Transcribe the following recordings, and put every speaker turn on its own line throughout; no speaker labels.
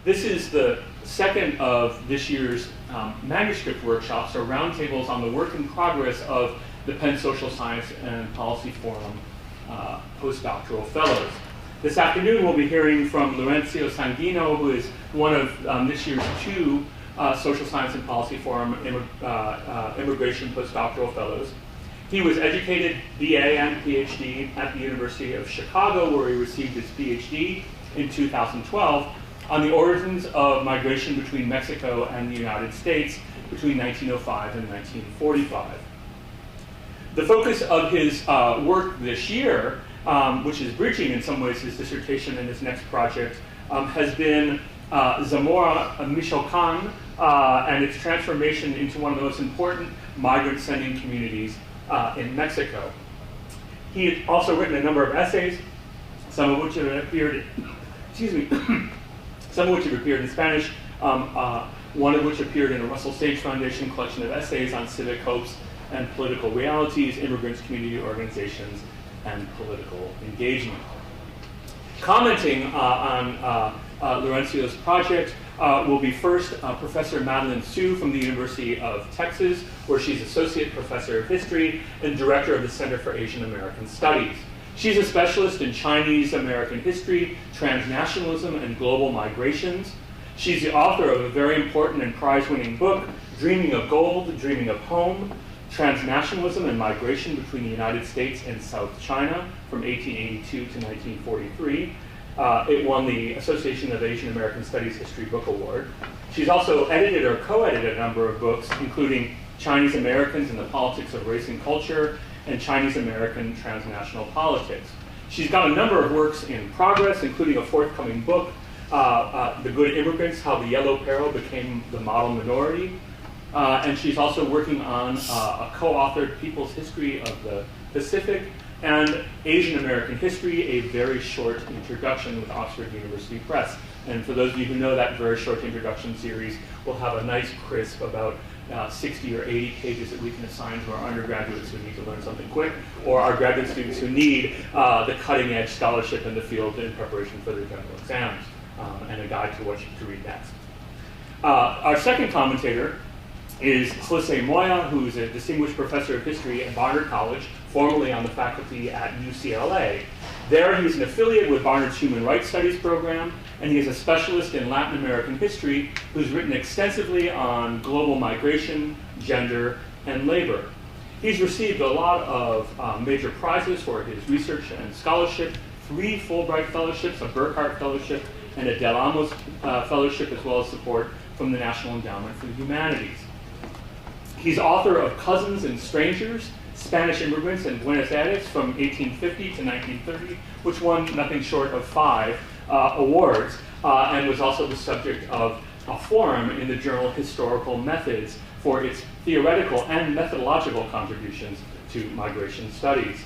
This is the second of this year's manuscript workshops, or roundtables on the work in progress of the Penn Social Science and Policy Forum postdoctoral fellows. This afternoon we'll be hearing from Laurencio Sanguino, who is one of this year's two Social Science and Policy Forum immigration postdoctoral fellows. He was educated BA and PhD at the University of Chicago, where he received his PhD in 2012 on the origins of migration between Mexico and the United States between 1905 and 1945. The focus of his work this year, which is bridging in some ways his dissertation and his next project, has been Zamora Michoacan and its transformation into one of the most important migrant-sending communities in Mexico. He has also written a number of essays, some of which have appeared, some of which have appeared in Spanish, one of which appeared in a Russell Sage Foundation collection of essays on civic hopes and political realities, immigrants, community organizations, and political engagement. Commenting on Laurencio's project will be first Professor Madeline Hsu from the University of Texas, where she's Associate Professor of History and Director of the Center for Asian American Studies. She's a specialist in Chinese American history, transnationalism, and global migrations. She's the author of a very important and prize-winning book, Dreaming of Gold, Dreaming of Home, Transnationalism and Migration Between the United States and South China from 1882 to 1943. It won the Association of Asian American Studies History Book Award. She's also edited or co-edited a number of books, including Chinese Americans and the Politics of Race and Culture and Chinese American Transnational Politics. She's got a number of works in progress, including a forthcoming book, The Good Immigrants, How the Yellow Peril Became the Model Minority. And she's also working on a co-authored People's History of the Pacific and Asian American History, a very short introduction with Oxford University Press. And for those of you who know that very short introduction series, we'll have a nice crisp about 60 or 80 pages that we can assign to our undergraduates who need to learn something quick, or our graduate students who need the cutting edge scholarship in the field in preparation for their general exams, and a guide to what to read next. Our second commentator is Jose Moya, who's a distinguished professor of history at Barnard College, formerly on the faculty at UCLA. There, he's an affiliate with Barnard's Human Rights Studies program, and he is a specialist in Latin American history who's written extensively on global migration, gender, and labor. He's received a lot of major prizes for his research and scholarship, 3 Fulbright fellowships, a Burkhardt fellowship, and a Del Amos fellowship, as well as support from the National Endowment for the Humanities. He's author of Cousins and Strangers, Spanish Immigrants in Buenos Aires from 1850 to 1930, which won nothing short of 5 awards, and was also the subject of a forum in the journal Historical Methods for its theoretical and methodological contributions to migration studies.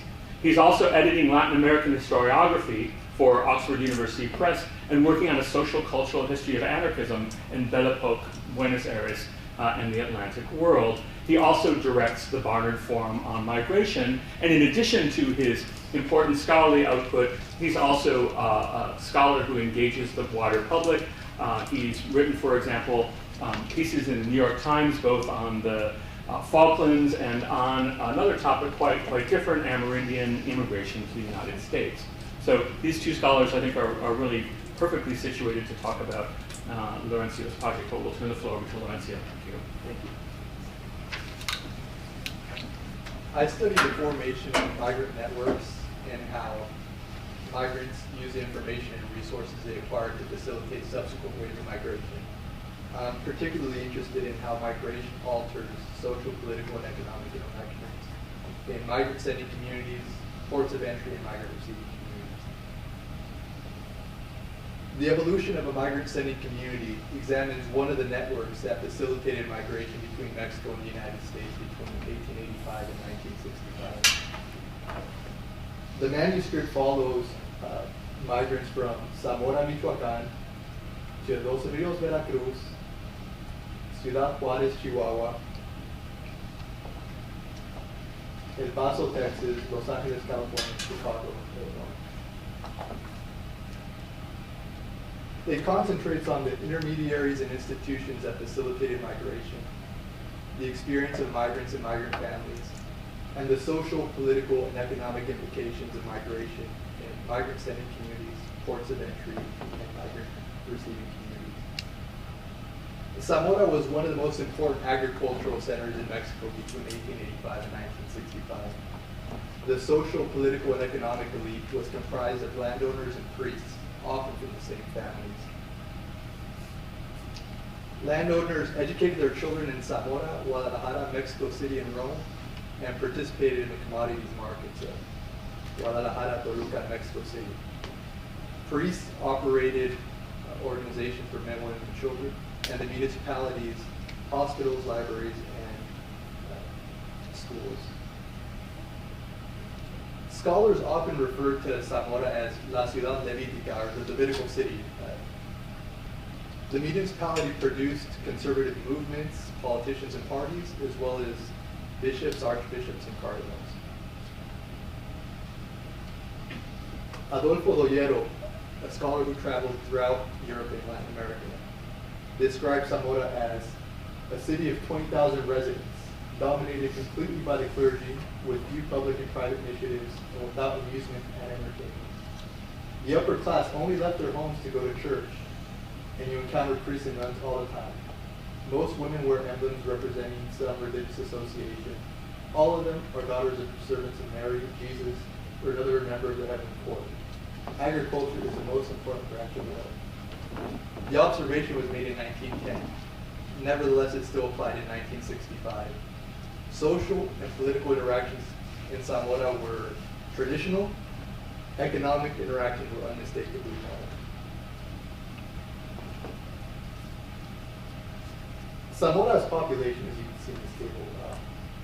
He's also editing Latin American historiography for Oxford University Press and working on a social cultural history of anarchism in Belle Epoque, Buenos Aires, and the Atlantic world. He also directs the Barnard Forum on Migration, and in addition to his important scholarly output, he's also a scholar who engages the wider public. He's written, for example, pieces in the New York Times, both on the Falklands and on another topic quite different, Amerindian immigration to the United States. So these two scholars, I think, are really perfectly situated to talk about Laurencio's project. But we'll turn the floor over to Laurencio. Thank you.
I studied the formation of migrant networks and how migrants use the information and resources they acquire to facilitate subsequent waves of migration. I'm particularly interested in how migration alters social, political, and economic interactions in migrant-sending communities, ports of entry, and migrant-receiving communities. The evolution of a migrant-sending community examines one of the networks that facilitated migration between Mexico and the United States between 1885 and 1965. The manuscript follows migrants from Zamora, Michoacan, to Dos Rios, Veracruz, Ciudad Juárez, Chihuahua, El Paso, Texas, Los Angeles, California, Chicago, Illinois. It concentrates on the intermediaries and institutions that facilitated migration, the experience of migrants and migrant families, and the social, political, and economic implications of migration in migrant-sending communities, ports of entry, and migrant-receiving communities. Zamora was one of the most important agricultural centers in Mexico between 1885 and 1965. The social, political, and economic elite was comprised of landowners and priests, often from the same families. Landowners educated their children in Zamora, Guadalajara, Mexico City, and Rome, and participated in the commodities markets of Guadalajara, Toluca, and Mexico City. Priests operated organizations for men, women, and children, and the municipalities, hospitals, libraries, and schools. Scholars often refer to Zamora as La Ciudad Levítica, or the Levitical city. The municipality produced conservative movements, politicians, and parties, as well as bishops, archbishops, and cardinals. Adolfo Dollero, a scholar who traveled throughout Europe and Latin America, described Zamora as a city of 20,000 residents, dominated completely by the clergy, with few public and private initiatives, and without amusement and entertainment. The upper class only left their homes to go to church, and you encounter priests and nuns all the time. Most women wear emblems representing some religious association. All of them are daughters of servants of Mary, Jesus, or another member of the heavenly court. Agriculture is the most important branch of life. The observation was made in 1910. Nevertheless, it still applied in 1965. Social and political interactions in Zamora were traditional. Economic interactions were unmistakably modern. Zamora's population, as you can see in this table,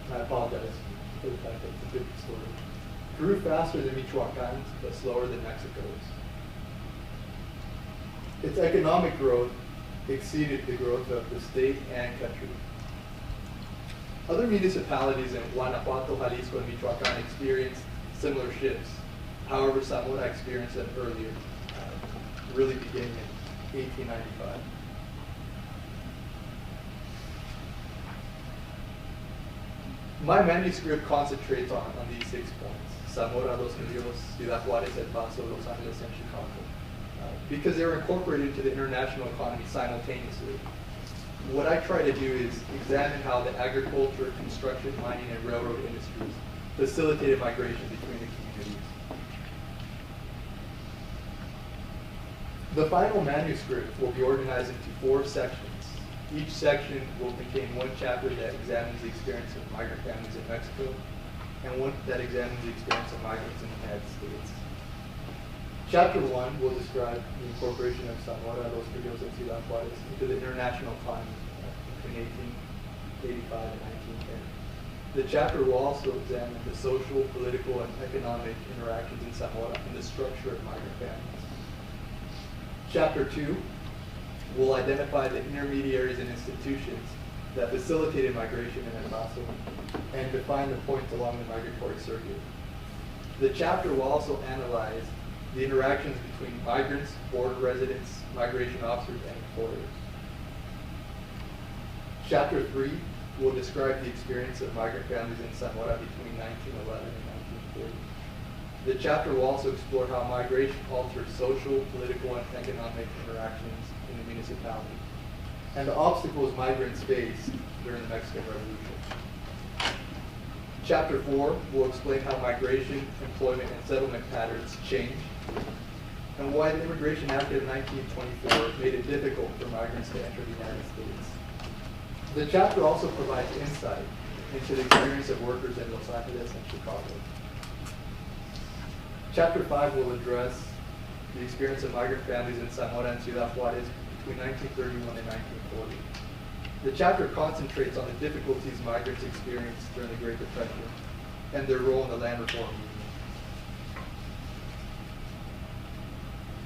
and I apologize for the fact that it's a big story, grew faster than Michoacan's, but slower than Mexico's. Its economic growth exceeded the growth of the state and country. Other municipalities in Guanajuato, Jalisco, and Michoacan experienced similar shifts. However, Zamora experienced them earlier, really beginning in 1895. My manuscript concentrates on these 6 points: Zamora, Los Ríos, Ciudad Juárez, El Paso, Los Angeles, and Chicago, because they were incorporated into the international economy simultaneously. What I try to do is examine how the agriculture, construction, mining, and railroad industries facilitated migration between the communities. The final manuscript will be organized into 4 sections. Each section will contain one chapter that examines the experience of migrant families in Mexico, and one that examines the experience of migrants in the United States. Chapter 1 will describe the incorporation of Zamora, Los Ríos, and Ciudad Juárez into the international economy between 1885 and 1910. The chapter will also examine the social, political, and economic interactions in Zamora and the structure of migrant families. Chapter 2 will identify the intermediaries and institutions that facilitated migration in El Paso and define the points along the migratory circuit. The chapter will also analyze the interactions between migrants, border residents, migration officers, and employers. Chapter 3 will describe the experience of migrant families in Zamora between 1911 and 1940. The chapter will also explore how migration altered social, political, and economic interactions in the municipality, and the obstacles migrants faced during the Mexican Revolution. Chapter 4 will explain how migration, employment, and settlement patterns changed, and why the Immigration Act of 1924 made it difficult for migrants to enter the United States. The chapter also provides insight into the experience of workers in Los Angeles and Chicago. Chapter 5 will address the experience of migrant families in Zamora and Ciudad Juárez between 1931 and 1940. The chapter concentrates on the difficulties migrants experienced during the Great Depression and their role in the land reform movement.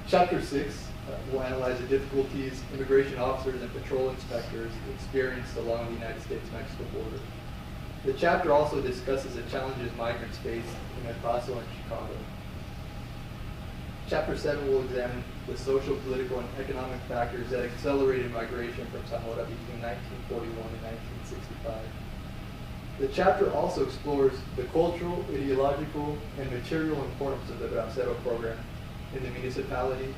Chapter 6 will analyze the difficulties immigration officers and patrol inspectors experienced along the United States-Mexico border. The chapter also discusses the challenges migrants face in El Paso and Chicago. Chapter 7 will examine the social, political, and economic factors that accelerated migration from Zamora between 1941 and 1965. The chapter also explores the cultural, ideological, and material importance of the Bracero program in the municipality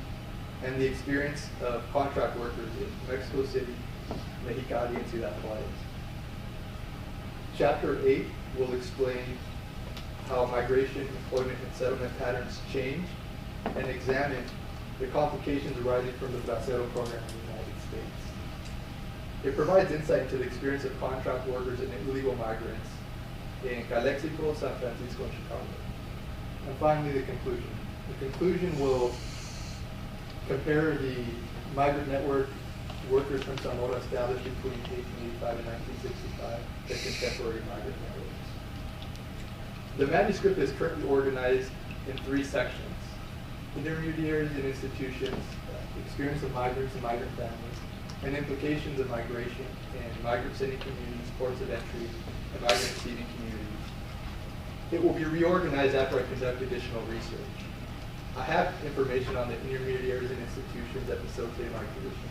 and the experience of contract workers in Mexico City, Mexicali, and Ciudad Juarez. Chapter 8 will explain how migration, employment, and settlement patterns change and examine the complications arising from the Bracero program in the United States. It provides insight into the experience of contract workers and illegal migrants in Calexico, San Francisco, and Chicago. And finally, the conclusion. The conclusion will compare the migrant network workers from Zamora established between 1885 and 1965 to contemporary migrant networks. The manuscript is currently organized in 3 sections: intermediaries and institutions, experience of migrants and migrant families, and implications of migration in migrant sending communities, ports of entry, and migrant receiving communities. It will be reorganized after I conduct additional research. I have information on the intermediaries and institutions that facilitate migration,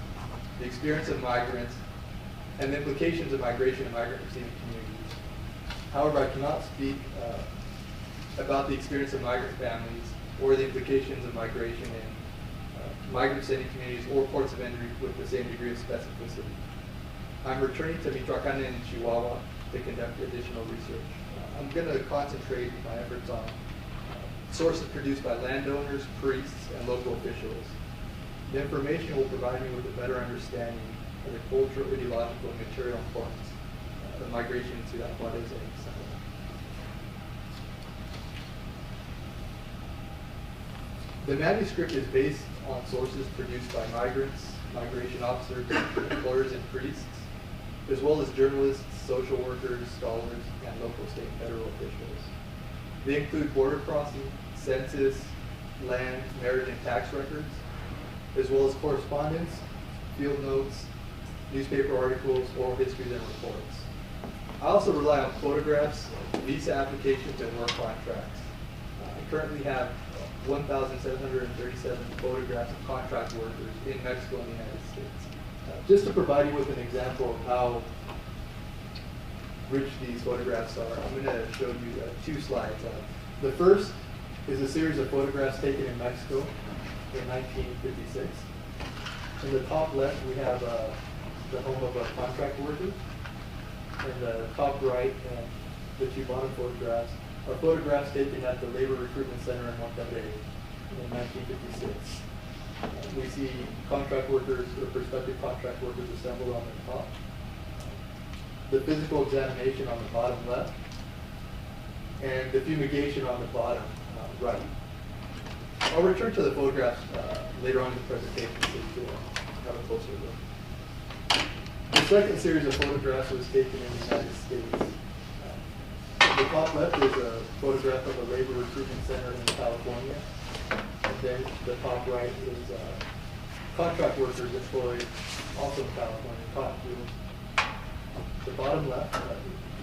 the experience of migrants, and the implications of migration in migrant receiving communities. However, I cannot speak about the experience of migrant families or the implications of migration in migrant sending communities or ports of entry with the same degree of specificity. I'm returning to Michoacan and Chihuahua to conduct additional research. I'm going to concentrate my efforts on sources produced by landowners, priests, and local officials. The information will provide me with a better understanding of the cultural, ideological, and material importance of migration to Ciudad Juarez and Zamora. The manuscript is based on sources produced by migrants, migration officers, employers, and priests, as well as journalists, social workers, scholars, and local, state, and federal officials. They include border crossing, census, land, marriage, and tax records, as well as correspondence, field notes, newspaper articles, oral histories, and reports. I also rely on photographs, visa applications, and work contracts. I currently have 1,737 photographs of contract workers in Mexico and the United States. Just to provide you with an example of how rich these photographs are, I'm going to show you 2 slides. The first is a series of photographs taken in Mexico in 1956. In the top left, we have the home of a contract worker. In the top right and the 2 bottom photographs are photographs taken at the Labor Recruitment Center in Monterrey in 1956. We see contract workers or prospective contract workers assembled on the top. The physical examination on the bottom left, and the fumigation on the bottom right. I'll return to the photographs later on in the presentation so you can have a closer look. The second series of photographs was taken in the United States. The top left is a photograph of a labor recruitment center in California. And then the top right is contract workers employed also in California, cotton fields. The bottom left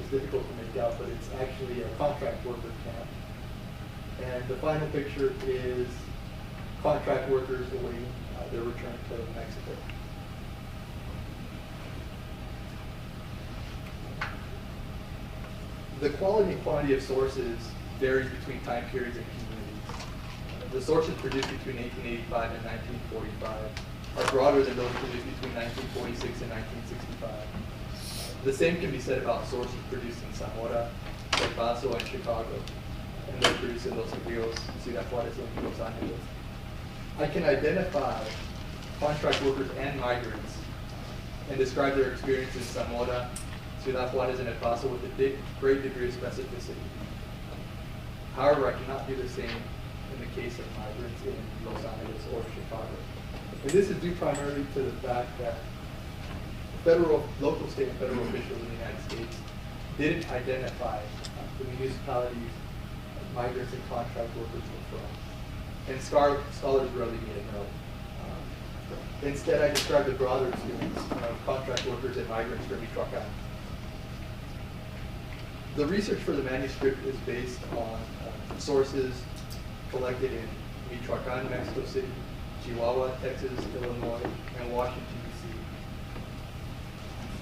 is difficult to make out, but it's actually a contract worker camp. And the final picture is contract workers awaiting their return to Mexico. The quality and quantity of sources varies between time periods and communities. The sources produced between 1885 and 1945 are broader than those produced between 1946 and 1965. The same can be said about sources produced in Zamora, El Paso, and Chicago, and those produced in Los Rios, Ciudad Juarez, and Los Angeles. I can identify contract workers and migrants and describe their experience in Zamora, Ciudad Juarez, and El Paso with a great degree of specificity. However, I cannot do the same in the case of migrants in Los Angeles or Chicago. And this is due primarily to the fact that federal, local, state, and federal officials in the United States didn't identify the municipalities migrants and contract workers were from. And scholars rarely need to know. Instead, I describe the broader experience of contract workers and migrants from Michoacan. The research for the manuscript is based on sources collected in Michoacan, Mexico City, Chihuahua, Texas, Illinois, and Washington, D.C.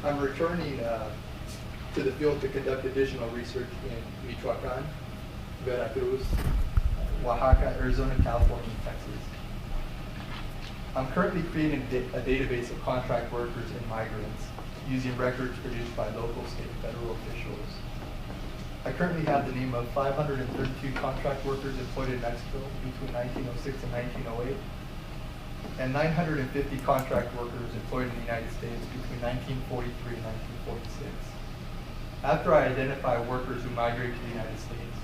I'm returning to the field to conduct additional research in Michoacan, Veracruz, Oaxaca, Arizona, California, and Texas. I'm currently creating a database of contract workers and migrants using records produced by local, state, and federal officials. I currently have the name of 532 contract workers employed in Mexico between 1906 and 1908, and 950 contract workers employed in the United States between 1943 and 1946. After I identify workers who migrate to the United States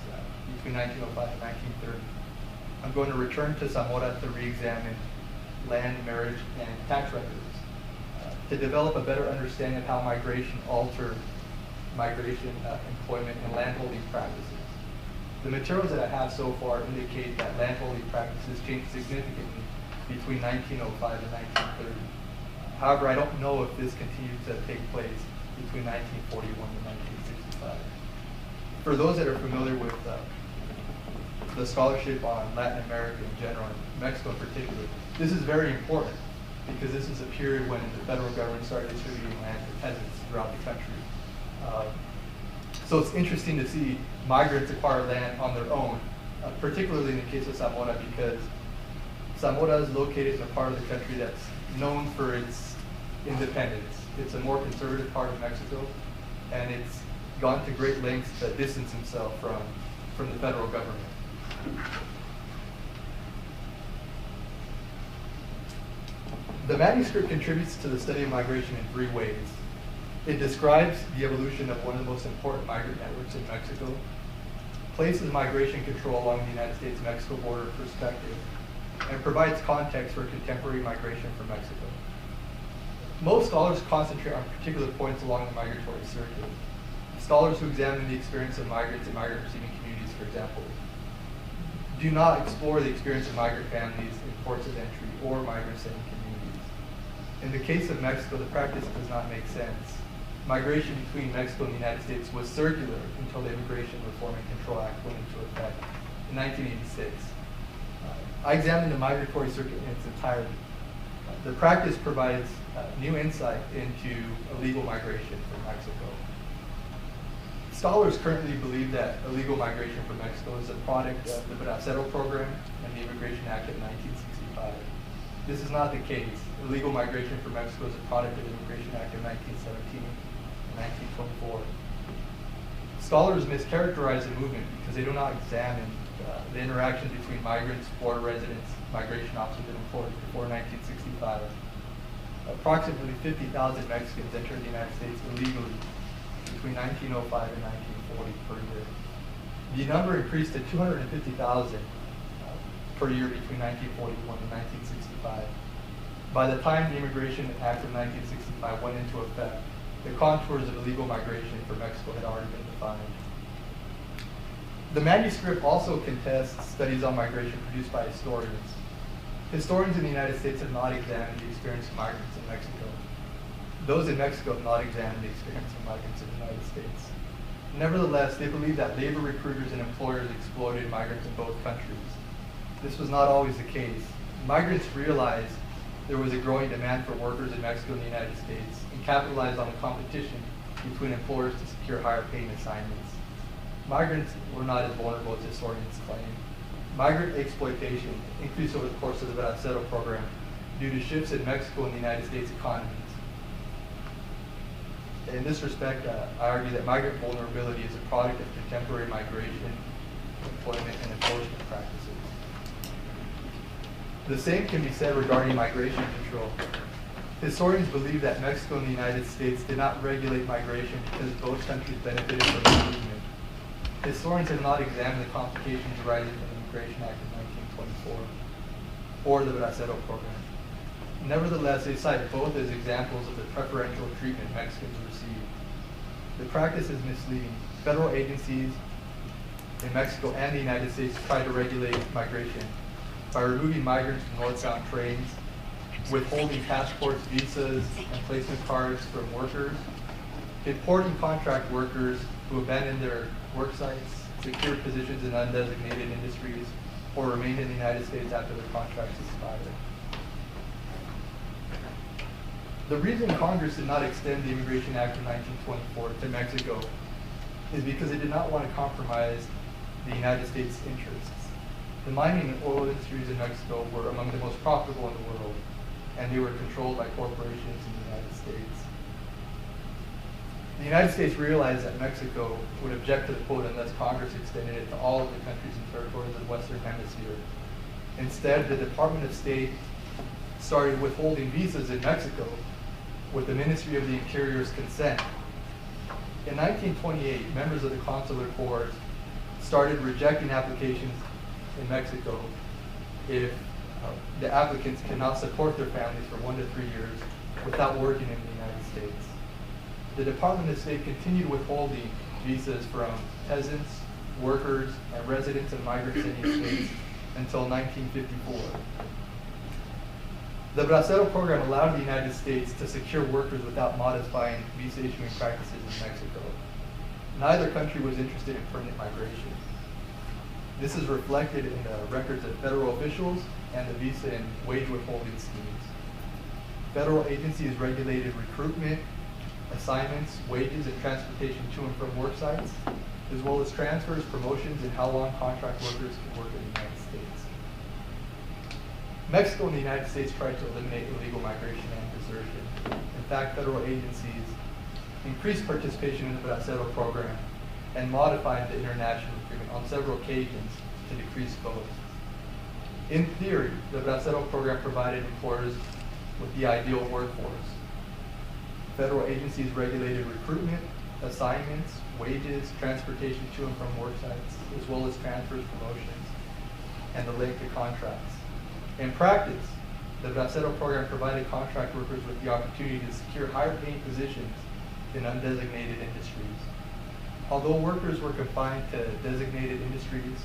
between 1905 and 1930, I'm going to return to Zamora to re-examine land, marriage, and tax records to develop a better understanding of how migration altered migration, employment, and landholding practices. The materials that I have so far indicate that landholding practices changed significantly between 1905 and 1930. However, I don't know if this continued to take place between 1941 and 1965. For those that are familiar with the scholarship on Latin America in general, and Mexico in particular, this is very important because this is a period when the federal government started distributing land to peasants throughout the country. So it's interesting to see migrants acquire land on their own, particularly in the case of Zamora, because Zamora is located in a part of the country that's known for its independence. It's a more conservative part of Mexico, and it's gone to great lengths to distance himself from the federal government. The manuscript contributes to the study of migration in three ways. It describes the evolution of one of the most important migrant networks in Mexico, places migration control along the United States-Mexico border in perspective, and provides context for contemporary migration from Mexico. Most scholars concentrate on particular points along the migratory circuit. Scholars who examine the experience of migrants and migrant-receiving communities, for example, do not explore the experience of migrant families in ports of entry or migrant-sending communities. In the case of Mexico, the practice does not make sense. Migration between Mexico and the United States was circular until the Immigration Reform and Control Act went into effect in 1986. I examined the migratory circuit in its entirety. The practice provides new insight into illegal migration from Mexico. Scholars currently believe that illegal migration from Mexico is a product of the Bracero program and the Immigration Act of 1965. This is not the case. Illegal migration from Mexico is a product of the Immigration Act of 1917 and 1924. Scholars mischaracterize the movement because they do not examine the interactions between migrants, border residents, migration officers, and employees before 1965. Approximately 50,000 Mexicans entered the United States illegally between 1905 and 1940 per year. The number increased to 250,000 per year between 1941 and 1965. By the time the Immigration Act of 1965 went into effect, the contours of illegal migration for Mexico had already been defined. The manuscript also contests studies on migration produced by historians. Historians in the United States have not examined the experience of migrants in Mexico. Those in Mexico have not examined the experience of migrants in the United States. Nevertheless, they believe that labor recruiters and employers exploited migrants in both countries. This was not always the case. Migrants realized there was a growing demand for workers in Mexico and the United States and capitalized on the competition between employers to secure higher paying assignments. Migrants were not as vulnerable as historians claim. Migrant exploitation increased over the course of the Bracero program due to shifts in Mexico and the United States economies. In this respect, I argue that migrant vulnerability is a product of contemporary migration, employment, and enforcement practices. The same can be said regarding migration control. Historians believe that Mexico and the United States did not regulate migration because both countries benefited from the movement. Historians have not examined the complications arising from the Immigration Act of 1924 or the Bracero program. Nevertheless, they cite both as examples of the preferential treatment Mexicans received. The practice is misleading. Federal agencies in Mexico and the United States try to regulate migration by removing migrants from northbound trains, withholding passports, visas, and placement cards from workers, importing contract workers who abandon their work sites, secure positions in undesignated industries, or remain in the United States after their contracts expire. The reason Congress did not extend the Immigration Act of 1924 to Mexico is because it did not want to compromise the United States' interests. The mining and oil industries in Mexico were among the most profitable in the world, and they were controlled by corporations in the United States. The United States realized that Mexico would object to the quota unless Congress extended it to all of the countries and territories of the Western Hemisphere. Instead, the Department of State started withholding visas in Mexico with the Ministry of the Interior's consent. In 1928, members of the Consular Corps started rejecting applications in Mexico if the applicants cannot support their families for 1 to 3 years without working in the United States. The Department of State continued withholding visas from peasants, workers, and residents of migrant-sending states until 1954. The Bracero program allowed the United States to secure workers without modifying visa issuing practices in Mexico. Neither country was interested in permanent migration. This is reflected in the records of federal officials and the visa and wage withholding schemes. Federal agencies regulated recruitment, assignments, wages, and transportation to and from work sites, as well as transfers, promotions, and how long contract workers can work in the United States. Mexico and the United States tried to eliminate illegal migration and desertion. In fact, federal agencies increased participation in the Bracero program and modified the international agreement on several occasions to decrease both. In theory, the Bracero program provided employers with the ideal workforce. Federal agencies regulated recruitment, assignments, wages, transportation to and from work sites, as well as transfers, promotions, and the length of contracts. In practice, the Bracero program provided contract workers with the opportunity to secure higher paying positions in undesignated industries. Although workers were confined to designated industries,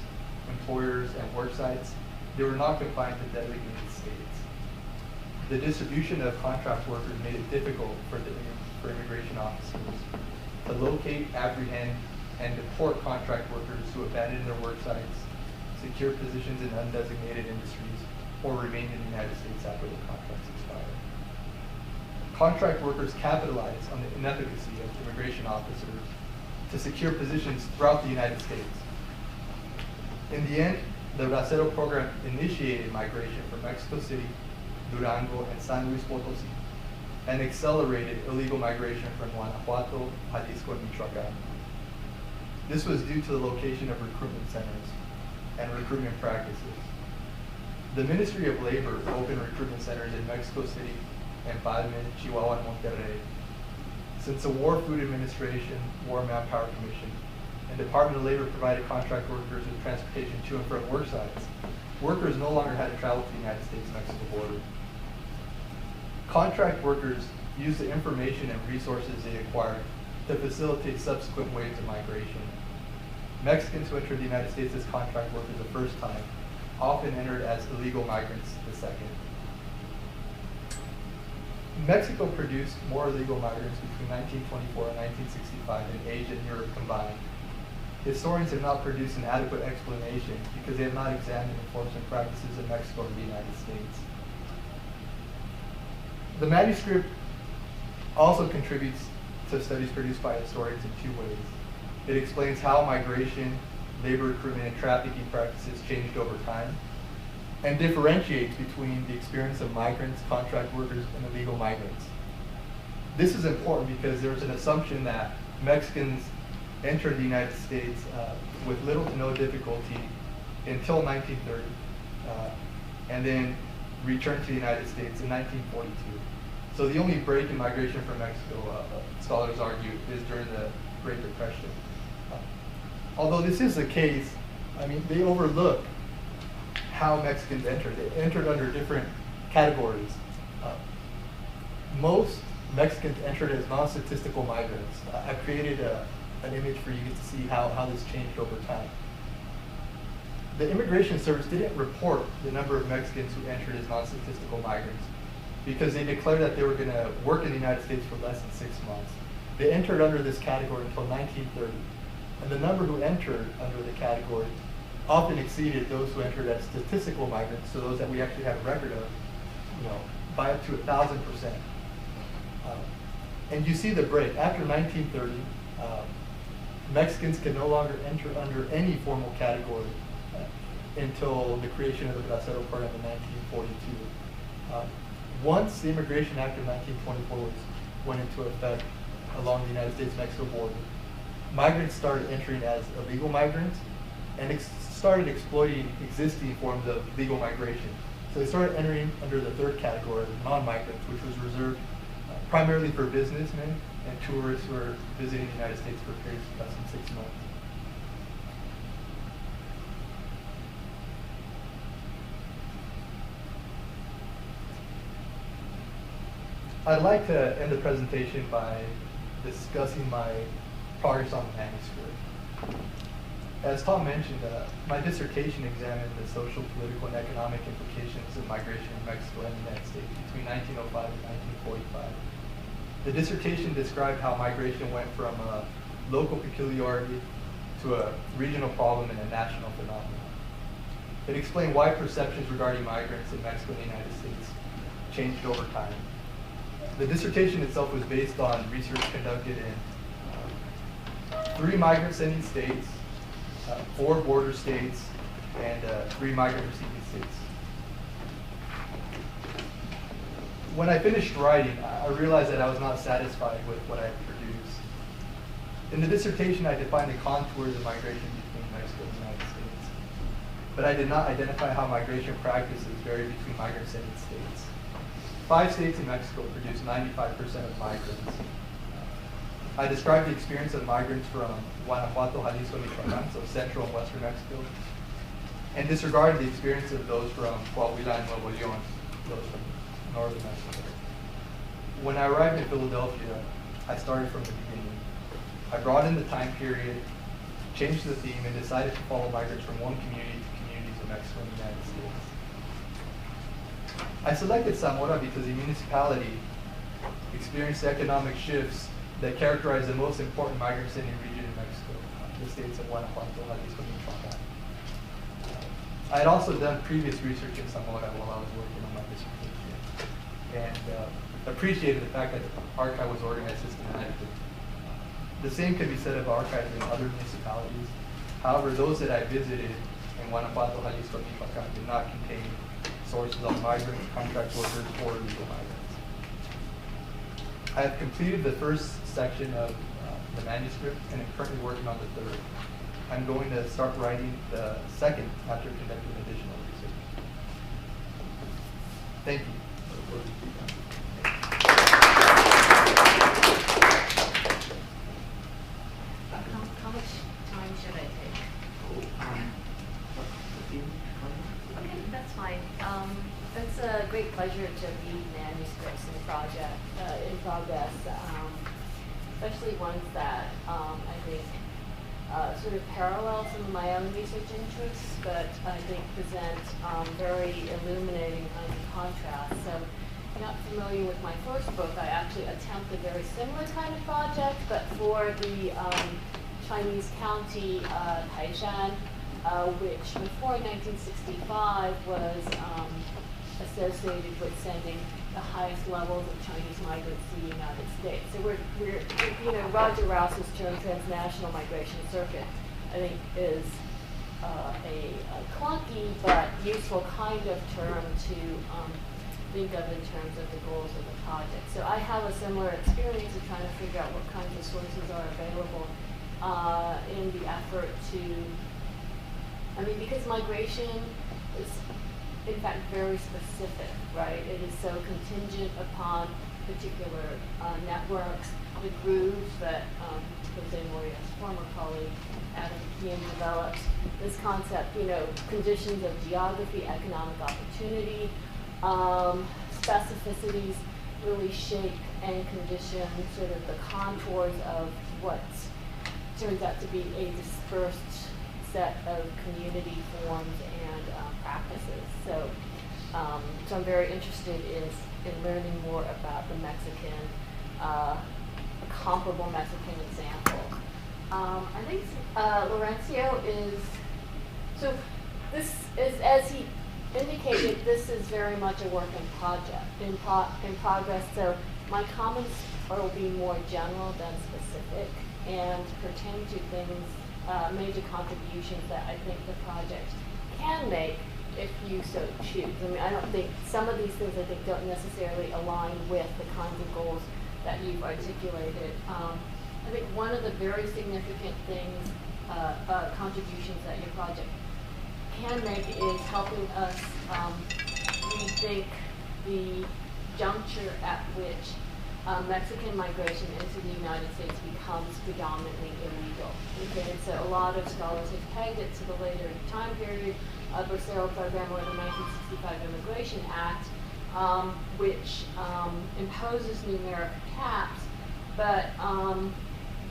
employers, and work sites, they were not confined to designated states. The distribution of contract workers made it difficult for immigration officers to locate, apprehend, and deport contract workers who abandoned their work sites, secure positions in undesignated industries, or remained in the United States after the contracts expired. Contract workers capitalized on the inefficacy of immigration officers to secure positions throughout the United States. In the end, the Bracero program initiated migration from Mexico City, Durango, and San Luis Potosi, and accelerated illegal migration from Guanajuato, Jalisco, and Michoacán. This was due to the location of recruitment centers and recruitment practices. The Ministry of Labor opened recruitment centers in Mexico City, Empalme, Chihuahua, and Monterrey. Since the War Food Administration, War Manpower Commission, and Department of Labor provided contract workers with transportation to and from work sites, workers no longer had to travel to the United States-Mexico border. Contract workers used the information and resources they acquired to facilitate subsequent waves of migration. Mexicans who entered the United States as contract workers the first time often entered as illegal migrants the second. Mexico produced more illegal migrants between 1924 and 1965 than Asia and Europe combined. Historians have not produced an adequate explanation because they have not examined enforcement practices in Mexico and the United States. The manuscript also contributes to studies produced by historians in two ways. It explains how migration, labor recruitment, and trafficking practices changed over time, and differentiates between the experience of migrants, contract workers, and illegal migrants. This is important because there's an assumption that Mexicans entered the United States with little to no difficulty until 1930, and then returned to the United States in 1942. So the only break in migration from Mexico, scholars argue, is during the Great Depression. Although this is the case, I mean, they overlook how Mexicans entered. They entered under different categories. Most Mexicans entered as non-statistical migrants. I've created an image for you to see how this changed over time. The Immigration Service didn't report the number of Mexicans who entered as non-statistical migrants because they declared that they were going to work in the United States for less than 6 months. They entered under this category until 1930. And the number who entered under the category often exceeded those who entered as statistical migrants, so those that we actually have a record of, by up to 1,000%. And you see the break. After 1930, Mexicans could no longer enter under any formal category until the creation of the Bracero program in 1942. Once the Immigration Act of 1924 went into effect along the United States-Mexico border, migrants started entering as illegal migrants and started exploiting existing forms of legal migration. So they started entering under the third category, non-migrants, which was reserved primarily for businessmen and tourists who are visiting the United States for periods of less than 6 months. I'd like to end the presentation by discussing my progress on the manuscript. As Tom mentioned, my dissertation examined the social, political, and economic implications of migration in Mexico and the United States between 1905 and 1945. The dissertation described how migration went from a local peculiarity to a regional problem and a national phenomenon. It explained why perceptions regarding migrants in Mexico and the United States changed over time. The dissertation itself was based on research conducted in 3 migrant-sending states, 4 border states, and 3 migrant-receiving states. When I finished writing, I realized that I was not satisfied with what I produced. In the dissertation, I defined the contours of migration between Mexico and the United States, but I did not identify how migration practices vary between migrant-sending states. 5 states in Mexico produce 95% of migrants. I described the experience of migrants from Guanajuato, Jalisco, Michoacán, so central and western Mexico, and disregarded the experience of those from Coahuila and Nuevo León, those from northern Mexico. When I arrived in Philadelphia, I started from the beginning. I brought in the time period, changed the theme, and decided to follow migrants from one community to communities in Mexico and the United States. I selected Zamora because the municipality experienced economic shifts that characterize the most important migrant-sending region in Mexico, the states of Guanajuato, Jalisco, and Michoacán. I had also done previous research in Zamora while I was working on my dissertation, and appreciated the fact that the archive was organized systematically. The same can be said of archives in other municipalities. However, those that I visited in Guanajuato, Jalisco, and Michoacán did not contain sources on migrants, contract workers, or illegal migrants. I have completed the first section of the manuscript and am currently working on the third. I'm going to start writing the second after conducting additional research. Thank you.
How much time should I take? Okay, that's fine. It's a great pleasure to read manuscripts in progress, especially ones that I think sort of parallel some of my own research interests, but I think present very illuminating kinds of contrast. So if you're not familiar with my first book, I actually attempted a very similar kind of project, but for the Chinese county Taishan, which before 1965 was associated with sending the highest levels of Chinese migrants to the United States. So we're Roger Rouse's term transnational migration circuit, I think is a clunky but useful kind of term to think of in terms of the goals of the project. So I have a similar experience of trying to figure out what kinds of sources are available in the effort to, because migration is in fact very specific, right? It is so contingent upon particular networks, the grooves that Jose Moria's former colleague Adam Kian developed, this concept, conditions of geography, economic opportunity, specificities really shape and condition sort of the contours of what turns out to be a dispersed set of community forms and practices. So I'm very interested in learning more about the Mexican, a comparable Mexican example. I think Laurencio is, so this is, as he indicated, this is very much a work in progress. So My comments will be more general than specific and pertain to things, major contributions that I think the project can make if you so choose. I mean, I don't think, some of these things I think don't necessarily align with the kinds of goals that you've articulated. I think one of the very significant things, contributions that your project can make is helping us rethink the juncture at which Mexican migration into the United States becomes predominantly illegal. Okay, and so a lot of scholars have pegged it to the later time period of Bracero Program or the 1965 Immigration Act, which imposes numeric caps, but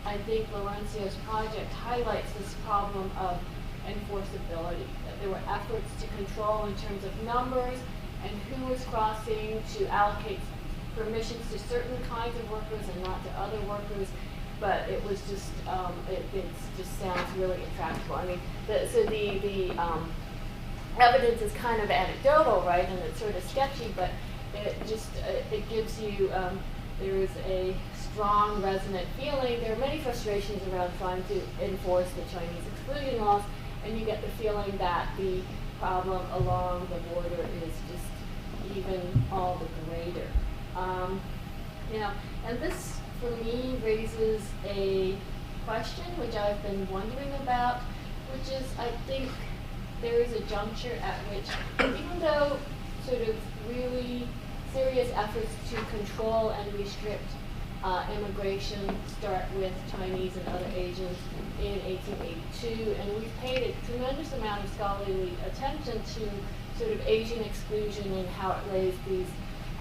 I think Laurencio's project highlights this problem of enforceability, that there were efforts to control in terms of numbers and who was crossing, to allocate permissions to certain kinds of workers and not to other workers, but it was just, it just sounds really intractable. I mean, so the evidence is kind of anecdotal, right, and it's sort of sketchy, but it just, it gives you, there is a strong resonant feeling. There are many frustrations around trying to enforce the Chinese exclusion laws, and you get the feeling that the problem along the border is just even all the greater. You know, and this for me raises a question which I've been wondering about, which is, I think there is a juncture at which, even though sort of really serious efforts to control and restrict immigration start with Chinese and other Asians in 1882, and we've paid a tremendous amount of scholarly attention to sort of Asian exclusion and how it lays these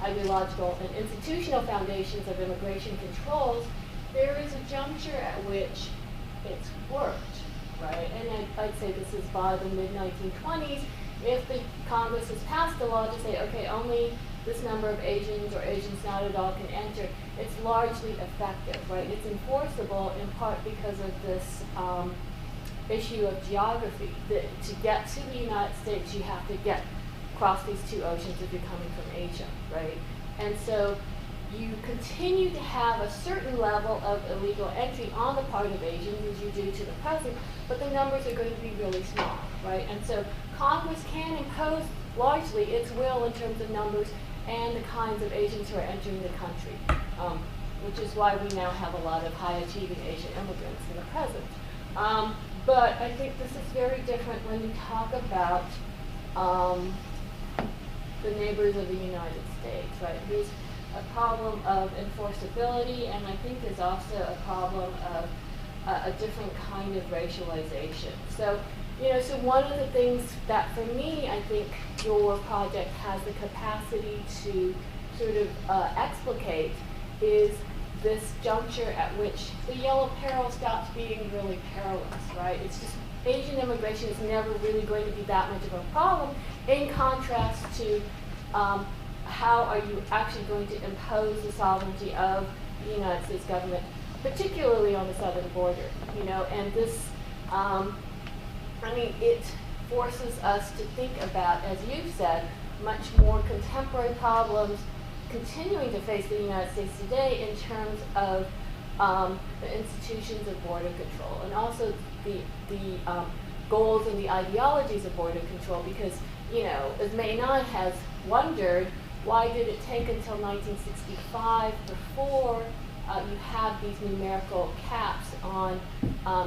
ideological and institutional foundations of immigration controls. There is a juncture at which it's worked, right? And I'd say this is by the mid-1920s. If the Congress has passed a law to say, okay, only this number of Asians or Asians not at all can enter, it's largely effective, right? It's enforceable in part because of this issue of geography. To get to the United States, you have to cross these two oceans if you're coming from Asia, right? And so you continue to have a certain level of illegal entry on the part of Asians as you do to the present, but the numbers are going to be really small, right? And so Congress can impose largely its will in terms of numbers and the kinds of Asians who are entering the country, which is why we now have a lot of high-achieving Asian immigrants in the present. But I think this is very different when you talk about the neighbors of the United States, right? There's a problem of enforceability, and I think there's also a problem of a different kind of racialization. So, you know, so one of the things that for me, I think your project has the capacity to sort of explicate is this juncture at which the yellow peril stops being really perilous, right? It's just Asian immigration is never really going to be that much of a problem, in contrast to how are you actually going to impose the sovereignty of the United States government, particularly on the southern border, you know, and this, I mean, it forces us to think about, as you've said, much more contemporary problems continuing to face the United States today in terms of the institutions of border control, and also the goals and the ideologies of border control, because, you know, as Maynard has wondered, why did it take until 1965 before you have these numerical caps on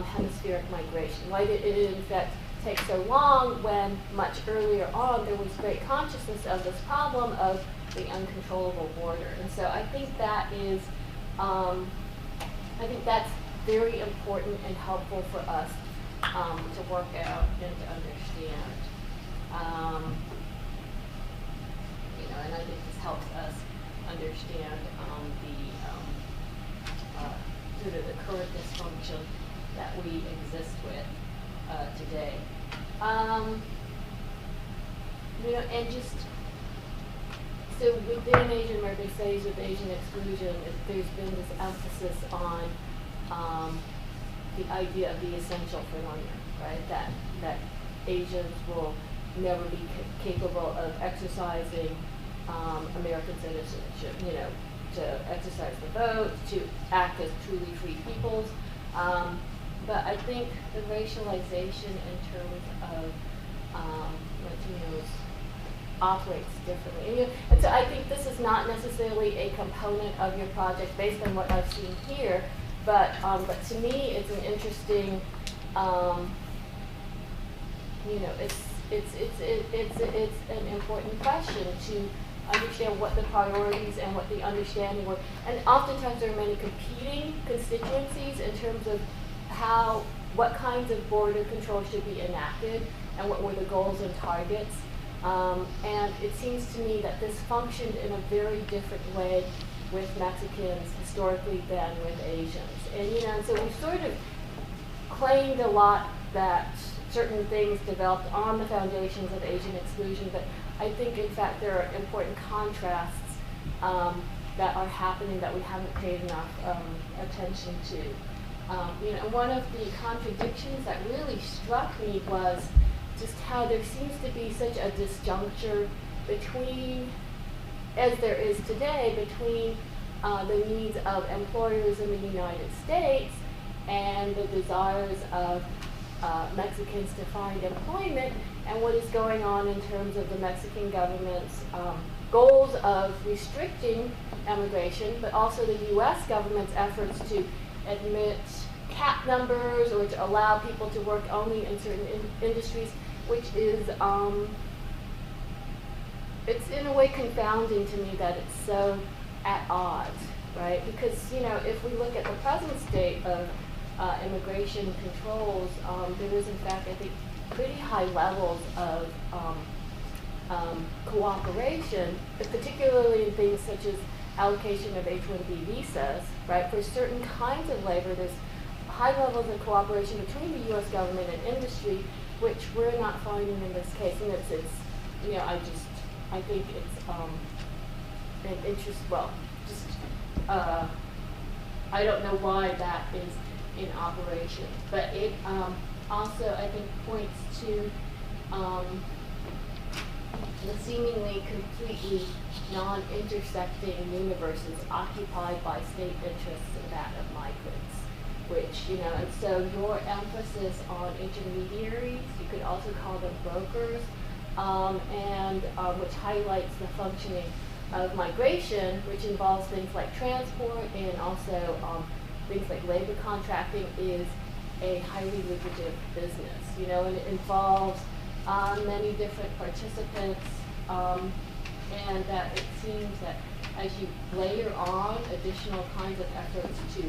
hemispheric migration? Why did it, in fact, take so long when much earlier on there was great consciousness of this problem of the uncontrollable border? And so I think that is, I think that's very important and helpful for us to work out and to understand. You know, and I think this helps us understand sort of the current dysfunction that we exist with today. You know, and just so within Asian American studies with Asian exclusion, there's been this emphasis on the idea of the essential for learning, right? That Asians will never be capable of exercising American citizenship, you know, to exercise the vote, to act as truly free peoples. But I think the racialization in terms of Latinos operates differently. And so I think this is not necessarily a component of your project based on what I've seen here, but to me it's an interesting, it's an important question to understand what the priorities and what the understanding were. And oftentimes there are many competing constituencies in terms of what kinds of border control should be enacted and what were the goals and targets. And it seems to me that this functioned in a very different way with Mexicans historically than with Asians. And so we've sort of claimed a lot that certain things developed on the foundations of Asian exclusion, but I think in fact there are important contrasts that are happening that we haven't paid enough attention to. One of the contradictions that really struck me was just how there seems to be such a disjuncture between, as there is today, between the needs of employers in the United States and the desires of Mexicans to find employment, and what is going on in terms of the Mexican government's goals of restricting immigration, but also the U.S. government's efforts to admit cap numbers or to allow people to work only in certain industries, which is, it's in a way confounding to me that it's so at odds, right? Because, if we look at the present state of immigration controls, there is in fact, I think, pretty high levels of cooperation, particularly in things such as allocation of H-1B visas, right? For certain kinds of labor, there's high levels of cooperation between the U.S. government and industry, which we're not finding in this case. And I think it's an interest, I don't know why that is in operation, but it also, I think, points to the seemingly completely non-intersecting universes occupied by state interests and that of migrants, which, and so your emphasis on intermediaries, you could also call them brokers, and which highlights the functioning of migration, which involves things like transport and also things like labor contracting, is a highly lucrative business, and it involves many different participants, and that it seems that as you layer on additional kinds of efforts to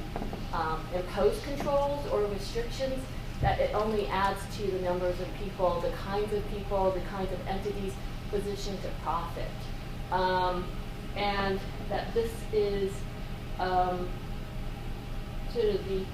impose controls or restrictions, that it only adds to the numbers of people, the kinds of entities positioned to profit. And that this is sort of the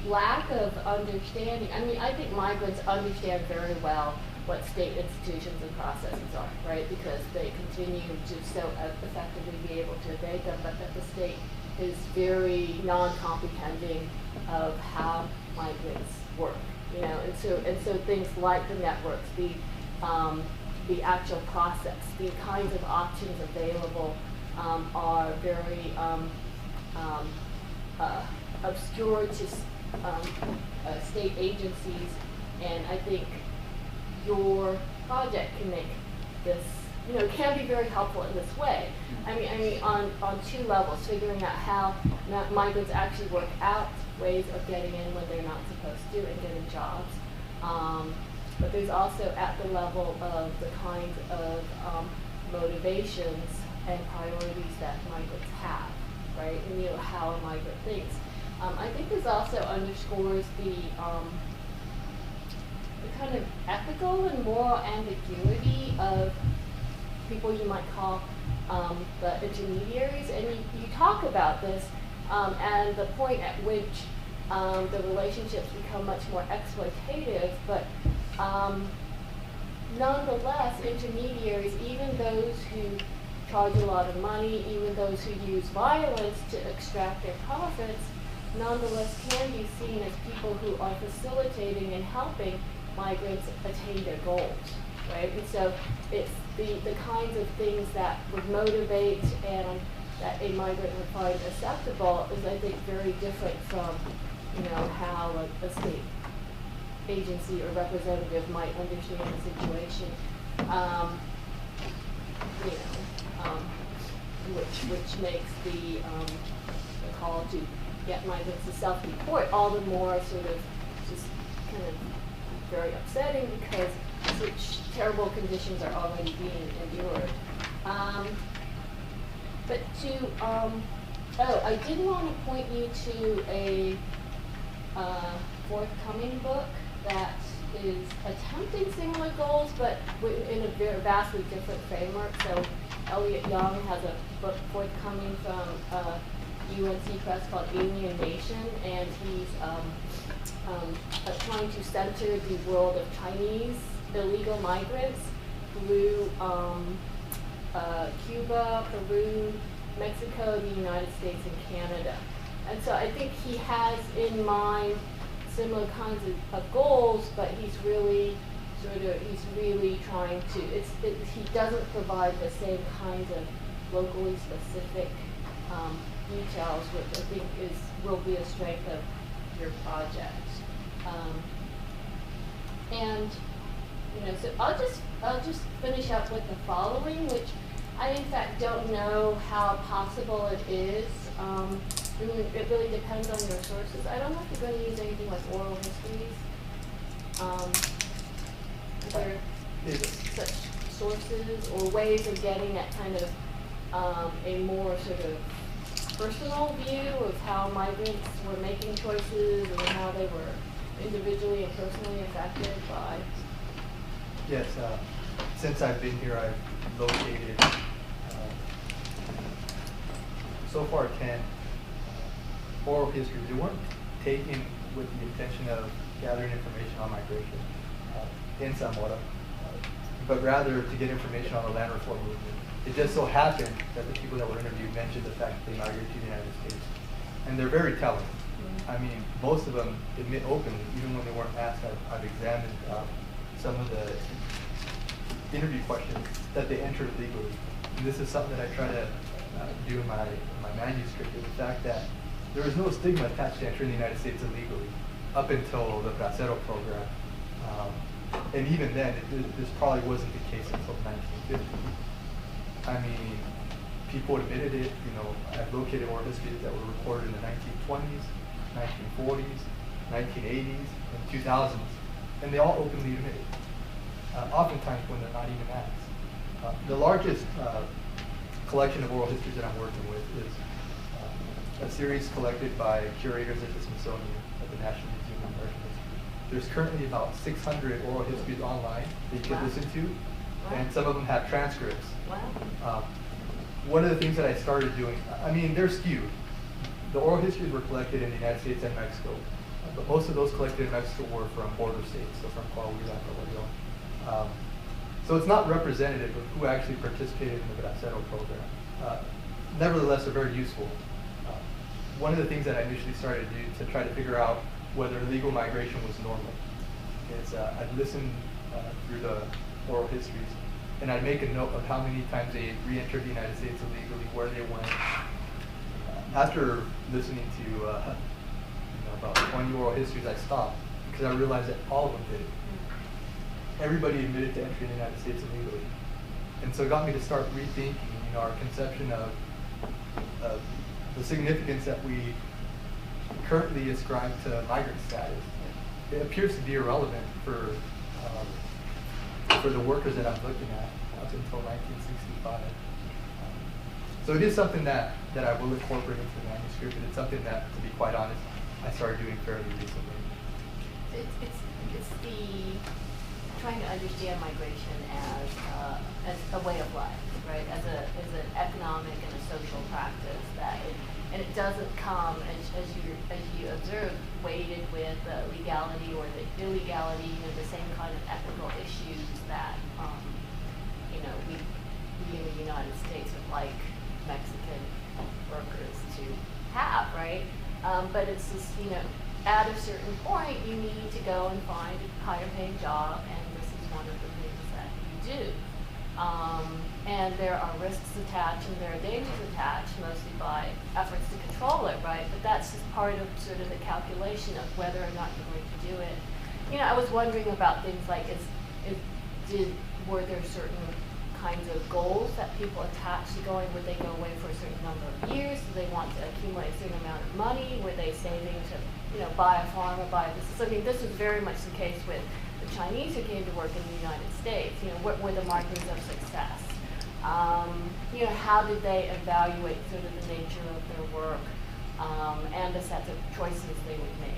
lack of understanding. I mean, I think migrants understand very well what state institutions and processes are, right? Because they continue to so effectively be able to evade them, but that the state is very non-comprehending of how migrants work, and so things like the networks, the actual process, the kinds of options available are very obscure to state agencies, and I think your project can make this, can be very helpful in this way. I mean, on two levels, figuring out how migrants actually work out ways of getting in when they're not supposed to and getting jobs. But there's also at the level of the kinds of motivations and priorities that migrants have, right? And how a migrant thinks. I think this also underscores the kind of ethical and moral ambiguity of people you might call the intermediaries, and you talk about this and the point at which the relationships become much more exploitative, but nonetheless, intermediaries, even those who charge a lot of money, even those who use violence to extract their profits, nonetheless can be seen as people who are facilitating and helping migrants attain their goals, right? And so it's the kinds of things that would motivate and that a migrant would find acceptable is, I think, very different from, how a state agency or representative might understand the situation. Which makes the call to get migrants to self-report all the more sort of just kind of very upsetting, because such terrible conditions are already being endured. I did want to point you to a forthcoming book that is attempting similar goals, but in a very vastly different framework. So Elliot Young has a book forthcoming from UNC Press called Alien Nation, and he's trying to center the world of Chinese illegal migrants through Cuba, Peru, Mexico, the United States, and Canada. And so I think he has in mind similar kinds of goals, but he's really trying to, he doesn't provide the same kinds of locally specific details, which I think will be a strength of your project. So I'll just finish up with the following, which I in fact don't know how possible it is. It really depends on your sources. I don't know if you're going to use anything like oral histories. Are there such sources or ways of getting at kind of a more sort of personal view of how migrants were making choices and how they were individually and personally affected by?
Yes, since I've been here, I've located so far 10 oral histories. They weren't taken with the intention of gathering information on migration in Zamora, but rather to get information on the land reform movement. It just so happened that the people that were interviewed mentioned the fact that they migrated to the United States. And they're very telling. I mean, most of them admit openly, even when they weren't asked. I've examined some of the interview questions that they entered legally. And this is something that I try to do in my manuscript, is the fact that there was no stigma attached to entering the United States illegally up until the Bracero program. And even then, this probably wasn't the case until 1950. I mean, people admitted it. I've located oral histories that were recorded in the 1920s, 1940s, 1980s, and 2000s, and they all openly admit it. Oftentimes when they're not even asked. The largest collection of oral histories that I'm working with is a series collected by curators at the Smithsonian at the National Museum of American History. There's currently about 600 oral histories online that you can listen to, and some of them have transcripts.
Wow.
One of the things that I started doing, I mean, they're skewed. The oral histories were collected in the United States and Mexico, but most of those collected in Mexico were from border states, so from Coahuila and Nuevo León. So it's not representative of who actually participated in the Bracero program. Nevertheless, they're very useful. One of the things that I initially started to do to try to figure out whether illegal migration was normal is I'd listen through the oral histories, and I'd make a note of how many times they re-entered the United States illegally, where they went. After listening to about 20 oral histories, I stopped because I realized that all of them did it. Everybody admitted to entering the United States illegally. And so it got me to start rethinking our conception of the significance that we currently ascribe to migrant status. It appears to be irrelevant for the workers that I'm looking at up until 1965. So it is something that I will incorporate into the manuscript, and it's something that, to be quite honest, I started doing fairly recently.
It's the trying to understand migration as a way of life, right? As an economic and a social practice and it doesn't come as you observe weighted with the legality or the illegality, the same kind of ethical issues that we in the United States would like Mexican workers to have, right? But it's just, at a certain point, you need to go and find a higher paying job, and this is one of the things that you do. and there are risks attached and there are dangers attached, mostly by efforts to control it, right? But that's just part of sort of the calculation of whether or not you're going to do it. You know, I was wondering about things like, were there certain kinds of goals that people attach to going? Would they go away for a certain number of years? Do they want to accumulate a certain amount of money? Were they saving to, you know, buy a farm or buy a business? I mean, this was very much the case with the Chinese who came to work in the United States. You know, what were the markers of success? You know, how did they evaluate sort of the nature of their work and the sets of choices they would make?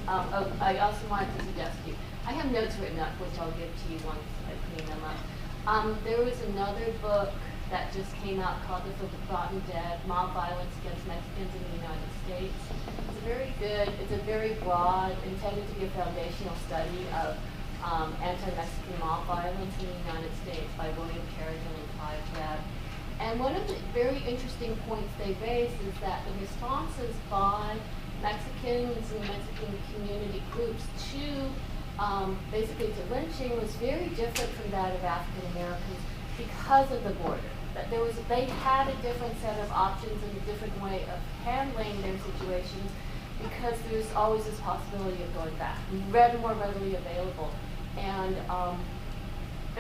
I also wanted to suggest to you, I have notes written up, which I'll give to you once I clean them up. There was another book that just came out called The Forgotten Dead, Mob Violence Against Mexicans in the United States. It's very good, it's a very broad, intended to be a foundational study of anti-Mexican mob violence in the United States by William Kerrigan and Clive Webb. And one of the very interesting points they raised is that the responses by Mexicans and Mexican community groups to basically to lynching was very different from that of African Americans because of the border. That they had a different set of options and a different way of handling their situations because there's always this possibility of going back, more readily available. And I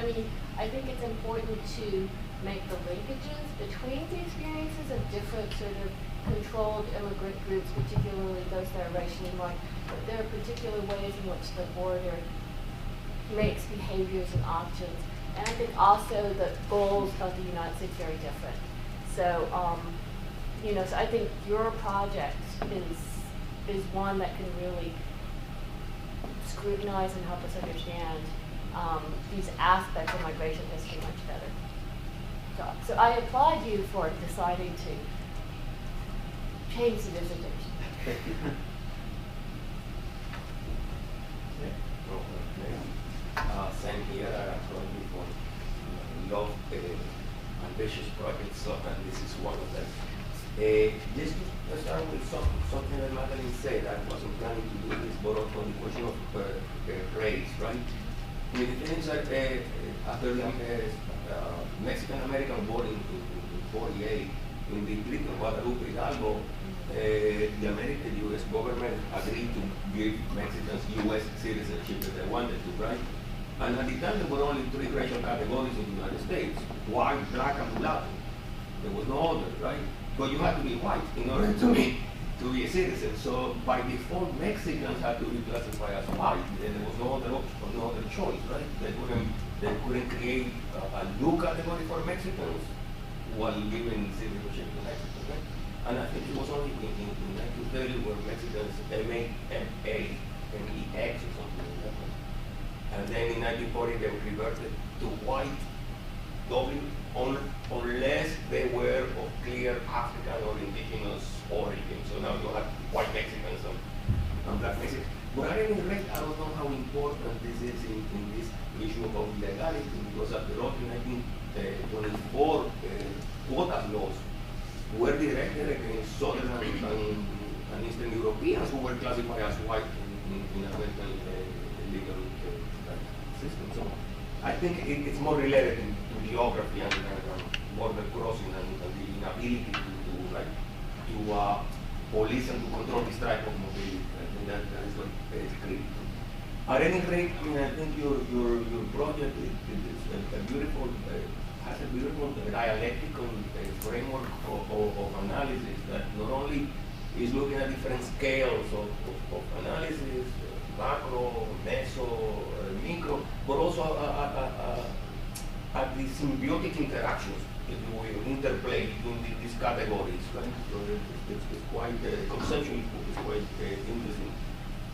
mean, I think it's important to make the linkages between the experiences of different sort of controlled immigrant groups, particularly those that are racially marked, but there are particular ways in which the border makes behaviors and options. And I think also the goals of the United States are very different. So, you know, so I think your project is one that can really scrutinize and help us understand these aspects of migration history much better. So I applaud you for deciding to change the dissertation.
Same here. I applaud you for love ambitious projects, and this is one of them. Just to start with something that Madeline said, I wasn't planning to do this, but on the question of race, right? I mean, the thing is that after the Mexican-American war in 48, in the District of Guadalupe Hidalgo, the American U.S. government agreed to give Mexicans U.S. citizenship if they wanted to, right? And at the time, there were only 3 racial categories in the United States: white, black, and mulatto. There was no other, right? But you had to be white in order to be a citizen. So by default, Mexicans had to be classified as white, and there was no other option, no other choice, right? They couldn't create a new category for Mexicans while giving citizenship to Mexico, right? And I think it was only in 1930 where Mexicans MEX or something like that. And then in 1940 they reverted to white, unless they were of clear African or indigenous origin. So now you have white Mexicans and black Mexicans. But at any rate, I don't know how important this is in this issue of legality, because after all, in 1924, quota laws were directed against Southern and Eastern Europeans who were classified as white in American legal system. So I think it's more related to geography and border crossing and the inability to police and to control this type of mobility. I think that is what is critical. At any rate, I mean, I think your project has a beautiful dialectical framework of analysis that not only is looking at different scales of analysis, macro, meso, micro, but also at the symbiotic interactions, if you will, interplay between these categories, right? So it's quite conceptually, it's quite interesting.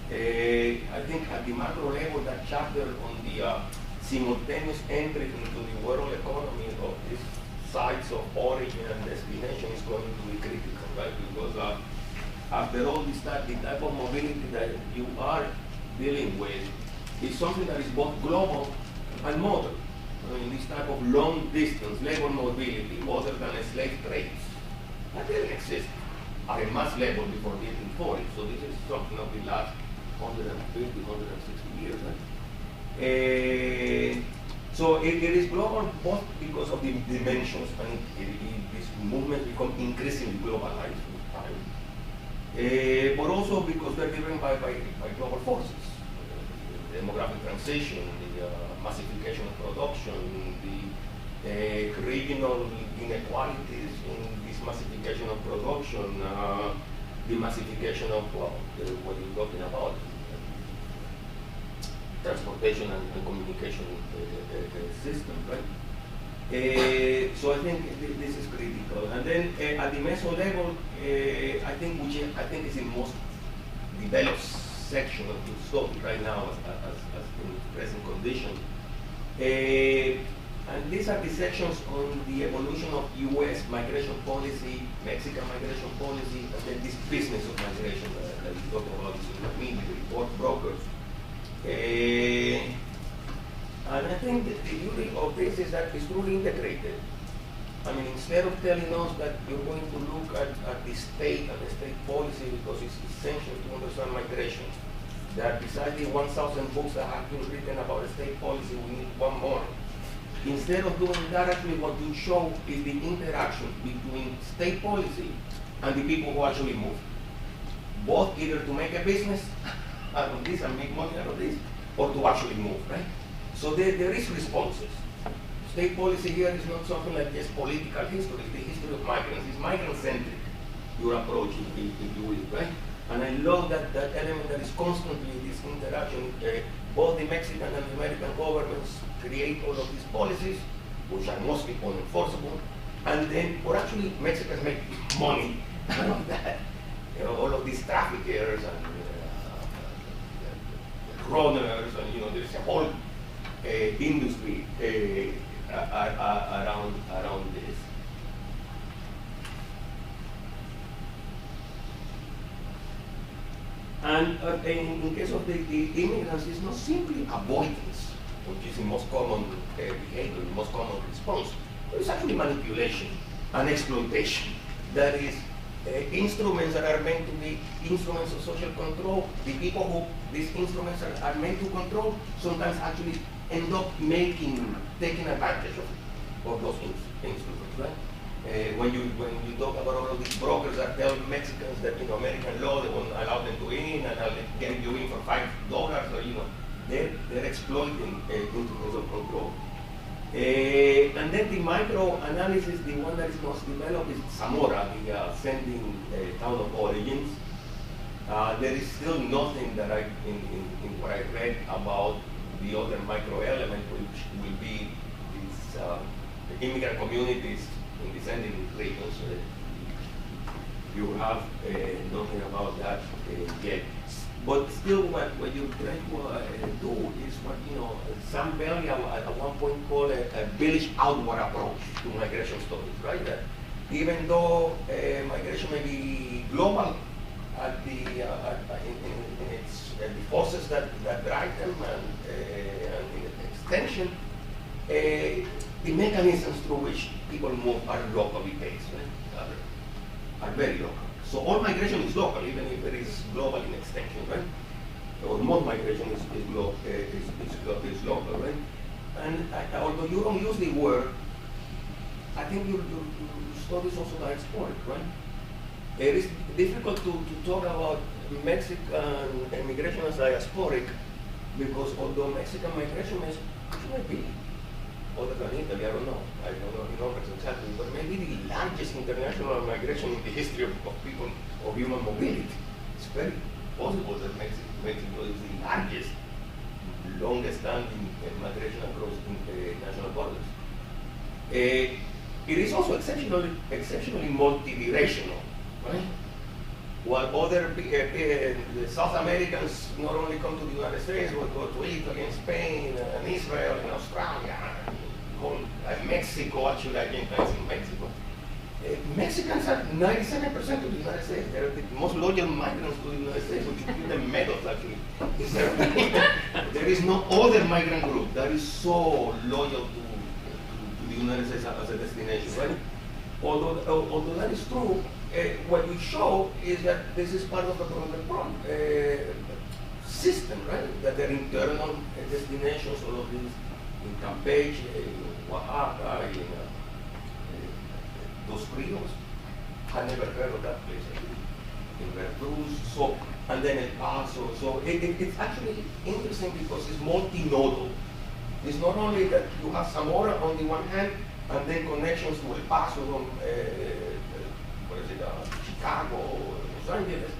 I think at the macro level, that chapter on the simultaneous entry into the world economy of these sites of origin and destination is going to be critical, right? Because after all, the type of mobility that you are dealing with is something that is both global and modern. I mean, this type of long distance labor mobility, other than slave trades, that didn't exist at a mass level before the 1840s. So this is something of the last 150, 160 years. Right? So it is global both because of the dimensions, and this movement become increasingly globalized with time, but also because they're driven by global forces. The demographic transition, the massification of production, the regional inequalities in this massification of production, the massification of what you're talking about, transportation and communication system, right? So I think this is critical. And then at the meso level, I think is the most developed section of the study right now as in present condition. And these are the sections on the evolution of U.S. migration policy, Mexican migration policy, and then this business of migration that we talked about, this intermediary, brokers. And I think that the beauty of this is that it's truly integrated. I mean, instead of telling us that you're going to look at the state and the state policy because it's essential to understand migration, that besides the 1,000 books that have been written about state policy, we need one more. Instead of doing that, actually what you show is the interaction between state policy and the people who actually move. Both either to make a business out of this and make money out of this, or to actually move, right? So there is responses. State policy here is not something like just political history, it's the history of migrants. It's migrant-centric, your approach, if you will, right? And I love that element that is constantly this interaction. Both the Mexican and the American governments create all of these policies, which are mostly unenforceable, and then, or actually, Mexicans make money out of that. You know, all of these traffickers and runners, and there's a whole industry around this. And in case of the immigrants, it's not simply avoidance, which is the most common behavior, the most common response, but it's actually manipulation and exploitation. That is, instruments that are meant to be instruments of social control, the people who these instruments are meant to control sometimes actually end up taking advantage of those instruments, right? When you talk about all of these brokers that tell Mexicans that American law, they won't allow them to in, and they'll get you in for $5, or they're exploiting instruments of control. And then the micro-analysis, the one that is most developed is Zamora, the sending town of origins. There is still nothing that in what I read about the other micro-element, which will be these immigrant communities in the sending regions. You have nothing about that yet. But still, what you try to do is what Sam Bailey at one point called a village outward approach to migration studies, right? That even though migration may be global at in its the forces that drive them and the extension, the mechanisms through which people move are locally based, right? Are very local. So all migration is local, even if it is global in extension, right? Or most migration is local, right? And although you don't use the word, I think your studies also diasporic, right? It is difficult to talk about Mexican immigration as diasporic because although Mexican migration is actually big, other than Italy, I don't know the numbers exactly, but maybe the largest international migration in the history of people, of human mobility. It's very possible that Mexico is the largest, longest standing migration across national borders. It is also exceptionally multi-directional, right? While other the South Americans not only come to the United States, but go to Italy and Spain and Israel and Australia, and Mexico, actually, Argentina in Mexico. Mexicans are 97% of the United States. They're the most loyal migrants to the United States, which give them medals, actually. There is no other migrant group that is so loyal to the United States as a destination, right? Although that is true, what we show is that this is part of the problem system, right? That they're internal destinations, all of these in Campeche, in Oaxaca, in Dos Rios. I never heard of that place. In Veracruz, so, and then El Paso. So it's actually interesting because it's multinodal. It's not only that you have Zamora on the one hand, and then connections to El Paso, Chicago, Los Angeles,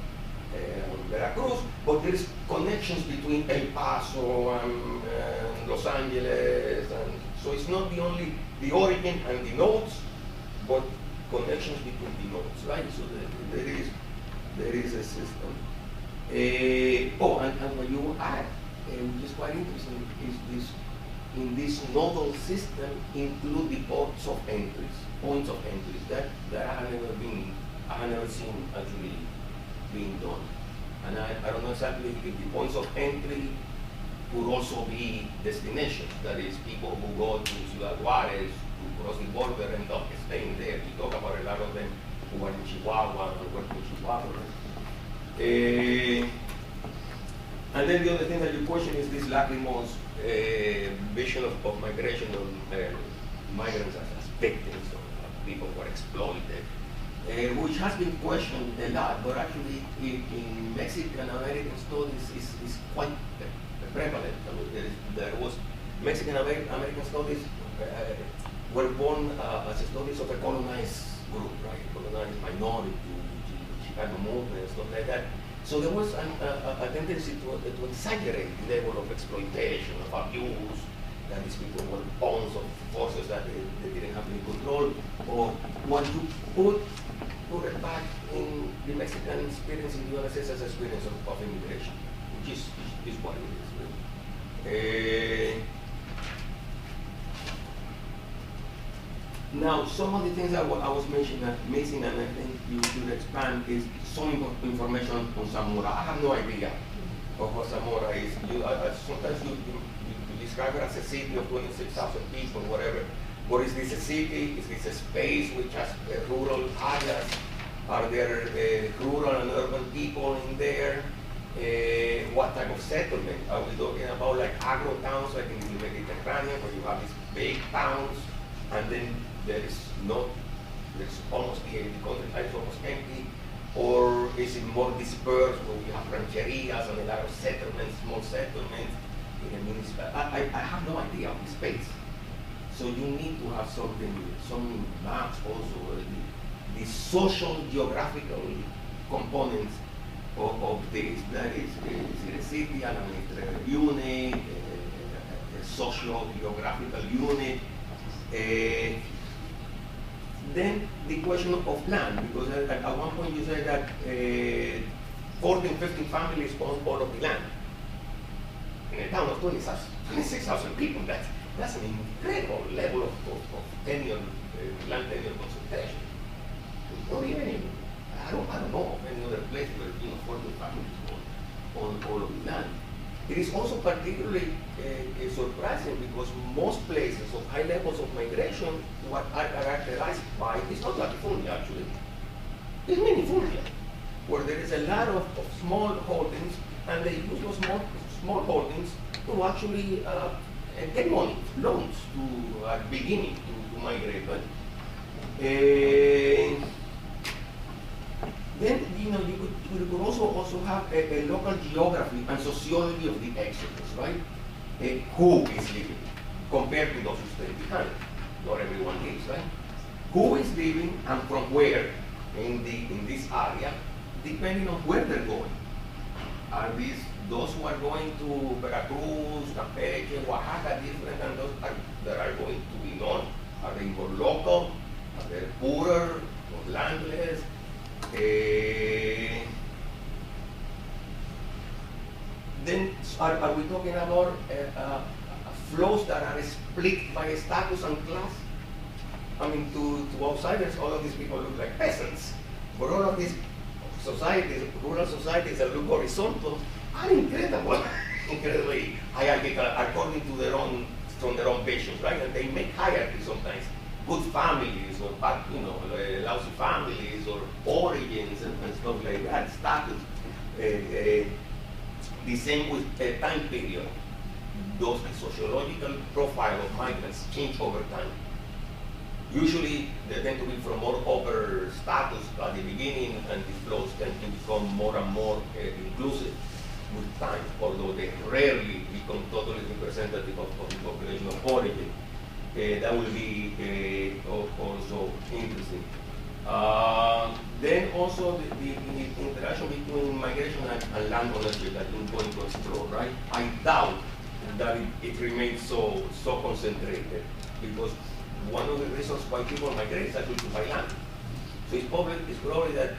Veracruz, but there is connections between El Paso and Los Angeles, and so it's not the the origin and the nodes, but connections between the nodes, right? So there is a system. And what you add, which is quite interesting, is this, in this nodal system include the points of entries that I have never seen actually being done. And I don't know exactly if the points of entry could also be destinations. That is, people who go to Ciudad Juarez to cross the border and end up staying there. We talk about a lot of them who are in Chihuahua and work in Chihuahua. And then the other thing that you question is this Lacrimos vision of migration on migrants as victims of people who are exploited, which has been questioned a lot, but actually in Mexican American studies is quite prevalent. I mean, there was Mexican American studies were born as studies of a colonized group, right? Colonized minority, Chicago movement, and stuff like that. So there was a tendency to exaggerate the level of exploitation, of abuse, that these people were pawns of forces that they didn't have any control, or want to put it back in the Mexican experience in the USS as experience of immigration, which is what it is. Really. Now, some of the things I was missing, and I think you should expand, is some information on Zamora. I have no idea of what Zamora is. Sometimes you describe it as a city of 26,000 people, whatever. But is this a city? Is this a space which has rural areas? Are there rural and urban people in there? What type of settlement? Are we talking about like agro towns like in the Mediterranean, where you have these big towns, and then there's almost the countryside is almost empty? Or is it more dispersed, where we have rancherias and a lot of settlements, small settlements in a municipality? I have no idea of the space. So you need to have some maps also, the social geographical components of this. That is a city, an administrative unit, a social geographical unit. Then the question of land, because at one point you said that 14, 15 families own all of the land. In a town of 26,000 people, that's an incredible level of tenure, land tenure concentration. Not even I don't know of any other place where 14 families own all of the land. It is also particularly surprising because most places of high levels of migration what are characterized by, it's not latifundia actually, it's minifundia, where there is a lot of small holdings, and they use those small holdings to actually get money, loans to beginning to migrate. But then you could also have a local geography and sociology of the exodus, right? Who is living compared to those who stay behind? Not everyone is, right? Who is living and from where in this area, depending on where they're going. Are those who are going to Veracruz, Campeche, Oaxaca different than those that are going to be known? Are they more local? Are they poorer, more landless? Then are we talking about flows that are split by status and class? I mean, to outsiders, all of these people look like peasants. But all of these societies, rural societies that look horizontal, are incredibly hierarchical according to their own visions, right? And they make hierarchy sometimes. Good families or bad, lousy families or origins and stuff like that, status. The same with time period. does the sociological profile of migrants change over time? Usually, they tend to be from more upper status at the beginning, and the flows tend to become more and more inclusive with time, although they rarely become totally representative of the population of origin. That will be also interesting. Then also the interaction between migration and land ownership that you're going to explore, right? I doubt that it remains so concentrated, because one of the reasons why people migrate is actually to buy land. So it's probably that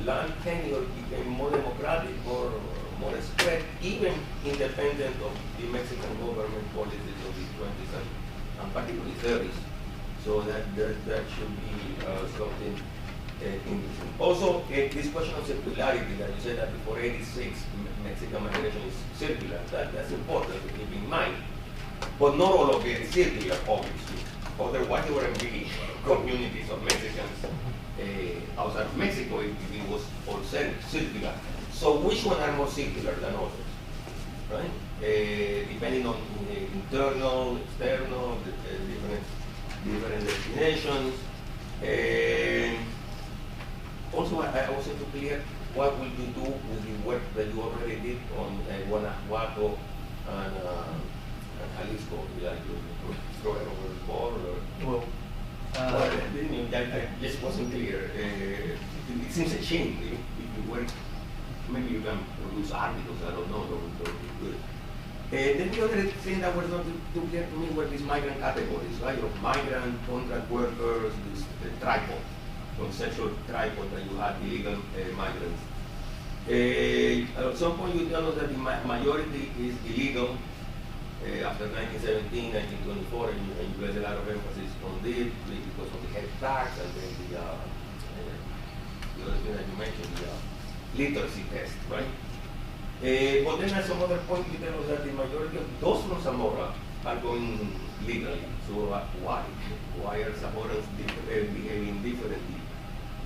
land tenure became more democratic, more spread, even independent of the Mexican government policies of the 20s and particularly 30s. So that should be something interesting. Also, this question of circularity, that you said that before 86, Mexican migration is circular. That's important to keep in mind. But not all of it is circular, obviously. Otherwise, there wouldn't be communities of Mexicans outside of Mexico if it was all circular. So which one are more circular than others, right? Depending on internal, external, different destinations. Also, I was to clear, what will you do with the work that you already did on Guanajuato and Jalisco? Yeah, you throw it over the board? Or? Well, I just wasn't clear. It seems a shame if you work. Maybe you can produce articles, I don't know, that would be good. Then the other thing that was not too clear to me were these migrant categories, right? Of migrant, contract workers, this tripod, conceptual tripod that you had, illegal migrants. At some point you tell us that the majority is illegal after 1917, 1924, and you place a lot of emphasis on this because of the head tax and then the other thing that you mentioned, the literacy test, right? But then at some other point you tell us that the majority of those from Zamora are going legally. So why? Why are Zamorans behaving differently?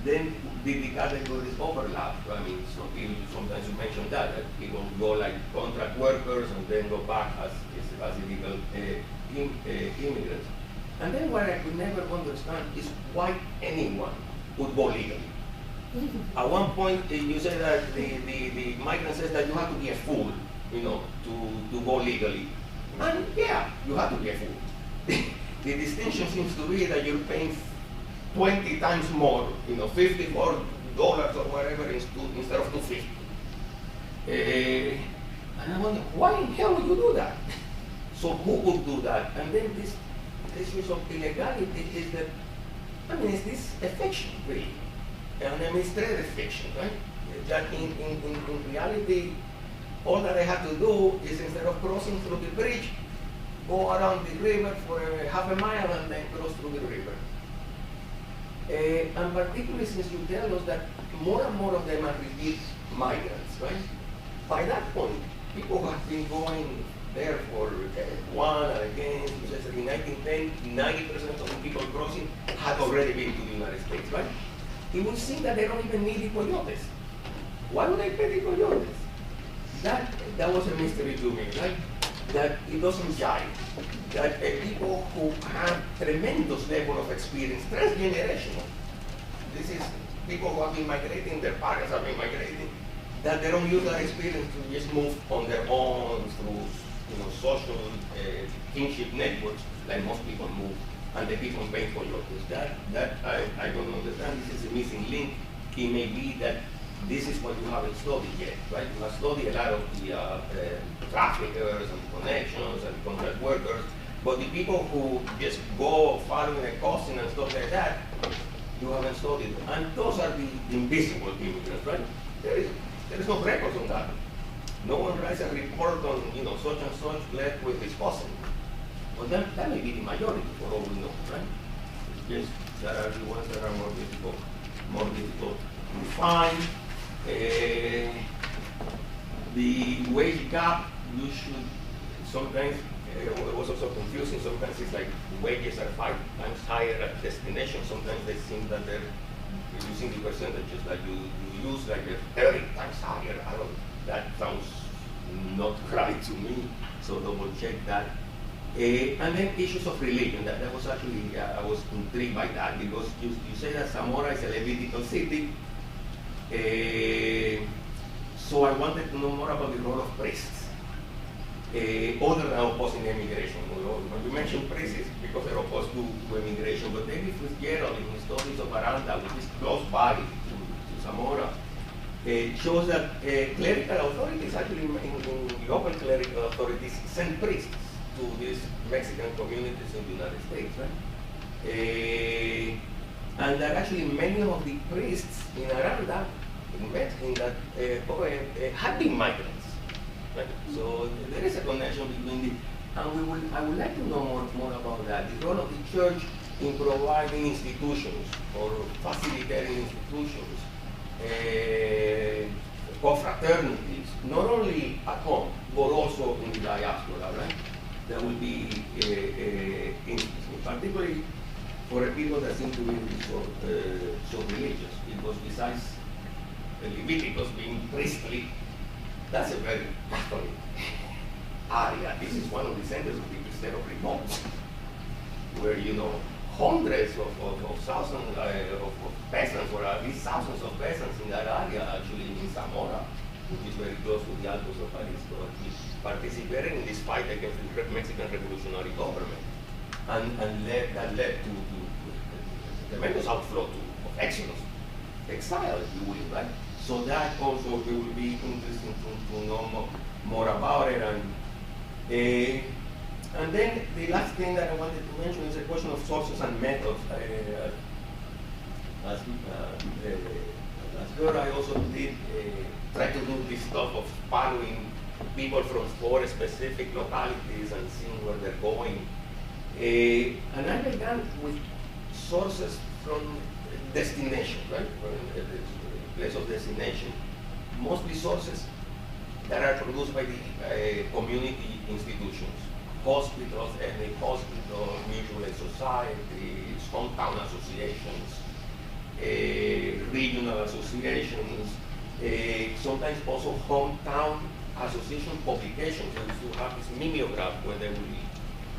Then the categories overlap. I mean, sometimes you mention that people go like contract workers and then go back as illegal immigrants. And then what I could never understand is why anyone would go legally. At one point, you say that the migrant says that you have to be a fool, to go legally. And yeah, you have to be a fool. The distinction seems to be that you're paying 20 times more, $54 or whatever instead of $250. And I wonder, why in hell would you do that? So who would do that? And then this issue of illegality is that, it's this a fiction, really. An administrative fiction, right? That in reality, all that I have to do is, instead of crossing through the bridge, go around the river for half a mile and then cross through the river. And particularly since you tell us that more and more of them are repeat migrants, right? By that point, people who have been going there for one and again, in 1910, 90% of the people crossing had already been to the United States, right? It would seem that they don't even need the coyotes. Why would they pay the coyotes? That was a mystery to me, right? That it doesn't jive. That people who have tremendous level of experience, transgenerational, this is people who have been migrating, their parents have been migrating, that they don't use that experience to just move on their own through social kinship networks like most people move. And they keep on paying for coyotes. That I don't understand. This is a missing link. It may be that this is what you haven't studied yet, right? You have studied a lot of the traffickers and connections and contract workers, but the people who just go following a cousin and stuff like that, you haven't studied. And those are the invisible immigrants, right? There is no record on that. No one writes a report on such and such left with his cousin. Well, that may be the majority for all we know, right? Yes, that are the ones that are more difficult to find. The wage gap, you should sometimes, it was also confusing. Sometimes it's like wages are 5 times higher at destination. Sometimes they seem that they're reducing the percentages that you use, like they're 30 times higher. That sounds not cry to me, so double check that. And then issues of religion, that was actually, I was intrigued by that, because you say that Zamora is a Levitical city, so I wanted to know more about the role of priests, other than opposing immigration. When you mention priests, it's because they're opposed to immigration, but David Fitzgerald, in his studies of Aranda, which is close by to Zamora, shows that clerical authorities, actually in local clerical authorities, send priests to these Mexican communities in the United States, right? And that actually many of the priests in Aranda, in that had been migrants, right? So there is a connection between the, and I would like to know more about that, the role of the church in providing institutions or facilitating institutions, confraternities, not only at home, but also in the diaspora, right? That will be interesting, particularly for a people that seem to be so religious, because besides Leviticus being priestly, that's a very Catholic area. This is one of the centers of the Cristero revolt, where, you know, hundreds of thousands of peasants, or at least thousands of peasants in that area, actually in Zamora, which is very close to the Altos of Jalisco, participated in this fight against the Mexican revolutionary government. And that led to tremendous outflow of exodus, exile, if you will, right? So that also will be interesting to know more about it. And then the last thing that I wanted to mention is a question of sources and methods. As well, I also did try to do this stuff of following people from 4 specific localities and seeing where they're going. And I began with sources from destination, right? Place of destination. Mostly sources that are produced by the community institutions. Hospitals, ethnic hospitals, mutual aid societies, hometown associations, regional associations, sometimes also hometown association publications. They used to have this mimeograph where they will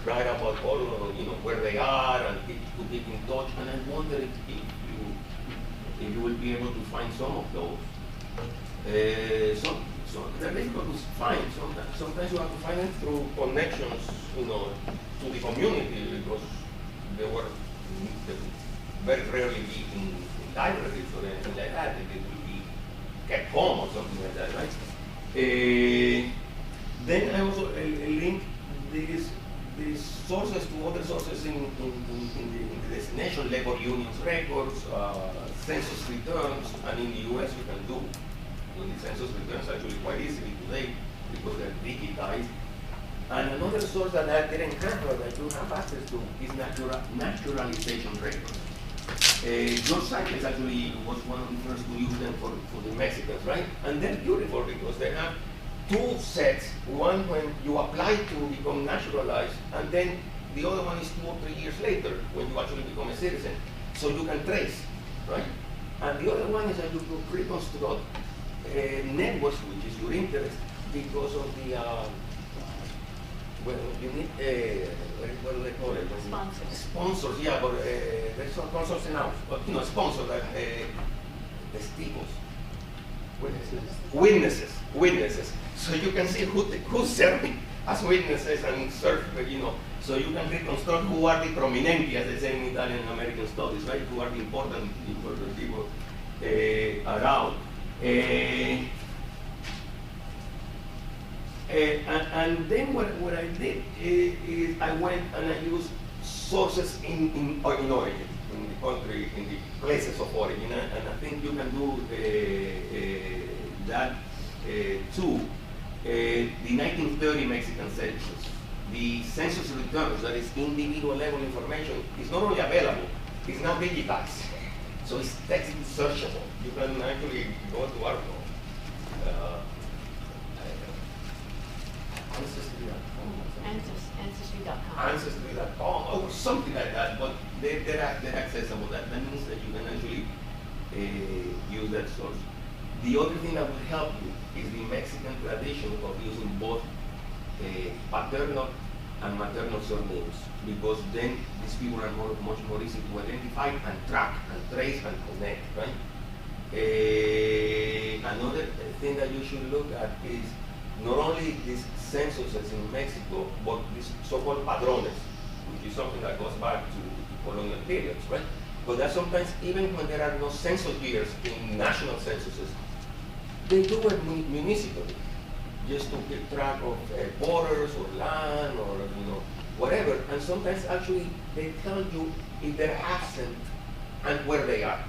write about all, you know, where they are and to keep in touch. And I wonder if you will be able to find some of those. So they're difficult to find. Sometimes you have to find them through connections, you know, to the community, because they very rarely be in libraries or anything like that. They will be kept home or something like that, right? Then I also link these sources to other sources in the destination, labor unions records, census returns, and in the US you can do the census returns actually quite easily today because they're digitized. And another source that I didn't have, but I do have access to, is naturalization records. George Cycles actually was one of the first to use them for the Mexicans, right? And they're beautiful because they have 2 sets, one when you apply to become naturalized, and then the other one is 2 or 3 years later when you actually become a citizen. So you can trace, right? And the other one is that you could reconstruct networks, which is your interest, because of the, well, you need, what do they call it?
Sponsors.
Sponsors, yeah, but there's some sponsors now, but, you know, sponsors like testigos. Witnesses. So you can see who's serving as witnesses and serve, you know, so you can reconstruct who are the prominenti, as they say in Italian American studies, right? Who are the important people around. And then what I did is I went and I used sources in origin, in the country, in the places of origin, and I think you can do that too. The 1930 Mexican census, the census returns, that is individual level information, is not only available, it's now digitized. So it's text searchable. You can actually go to our Ancestry.com or something like that, but they're accessible. That means that you can actually use that source. The other thing that will help you is the Mexican tradition of using both paternal and maternal surnames, because then these people are much more easy to identify and track and trace and connect, right? Another thing that you should look at is not only these censuses in Mexico, but these so-called padrones, which is something that goes back to colonial periods, right? But that sometimes, even when there are no census years in national censuses, they do it municipally, just to keep track of borders or land or whatever. And sometimes actually they tell you if they're absent and where they are.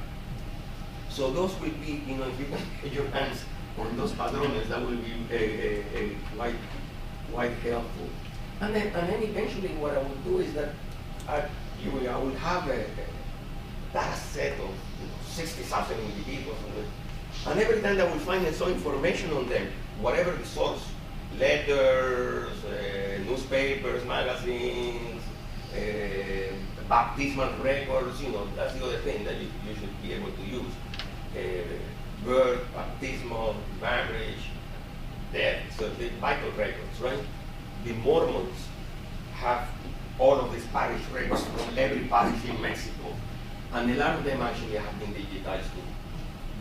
So those will be, if you can get your hands on those padrones, that will be quite helpful. And then eventually what I will do is that I will have a data set of 60,000 individuals. And every time that we find some information on them, whatever the source, letters, newspapers, magazines, baptismal records, that's the other thing that you should be able to use. Birth, baptismal, marriage, death, so the vital records, right? The Mormons have all of these parish records from every parish in Mexico, and a lot of them actually have been digitized too.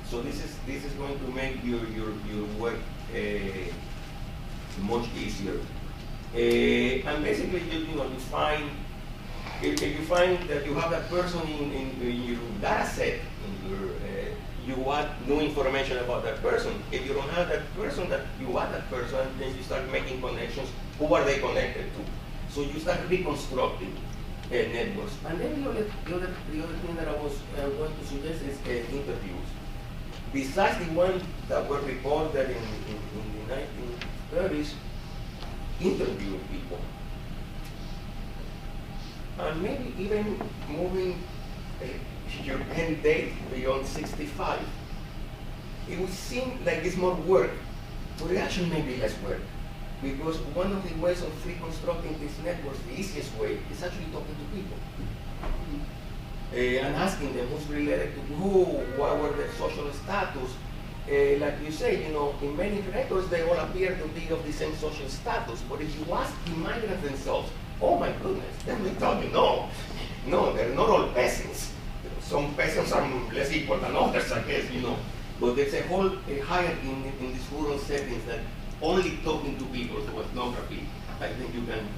So this is going to make your work much easier. And basically, you find, if you find that you have that person in your data set, you add new information about that person. If you don't have that person, you add that person, then you start making connections. Who are they connected to? So you start reconstructing networks. And then the other thing that I was going to suggest is interviews. Besides the ones that were recorded in the 1930s, interview people. And maybe even moving your end date beyond 65. It would seem like it's more work, but it actually may be less work. Because one of the ways of reconstructing these networks, the easiest way, is actually talking to people. And asking them who's related to who, what were their social status. Like you say, in many records they all appear to be of the same social status, but if you ask the migrants themselves, oh my goodness, then they tell you, no, they're not all peasants. Some peasants are less equal than others, I guess, But there's a whole hierarchy in these rural settings that only talking to people through ethnography, I think you can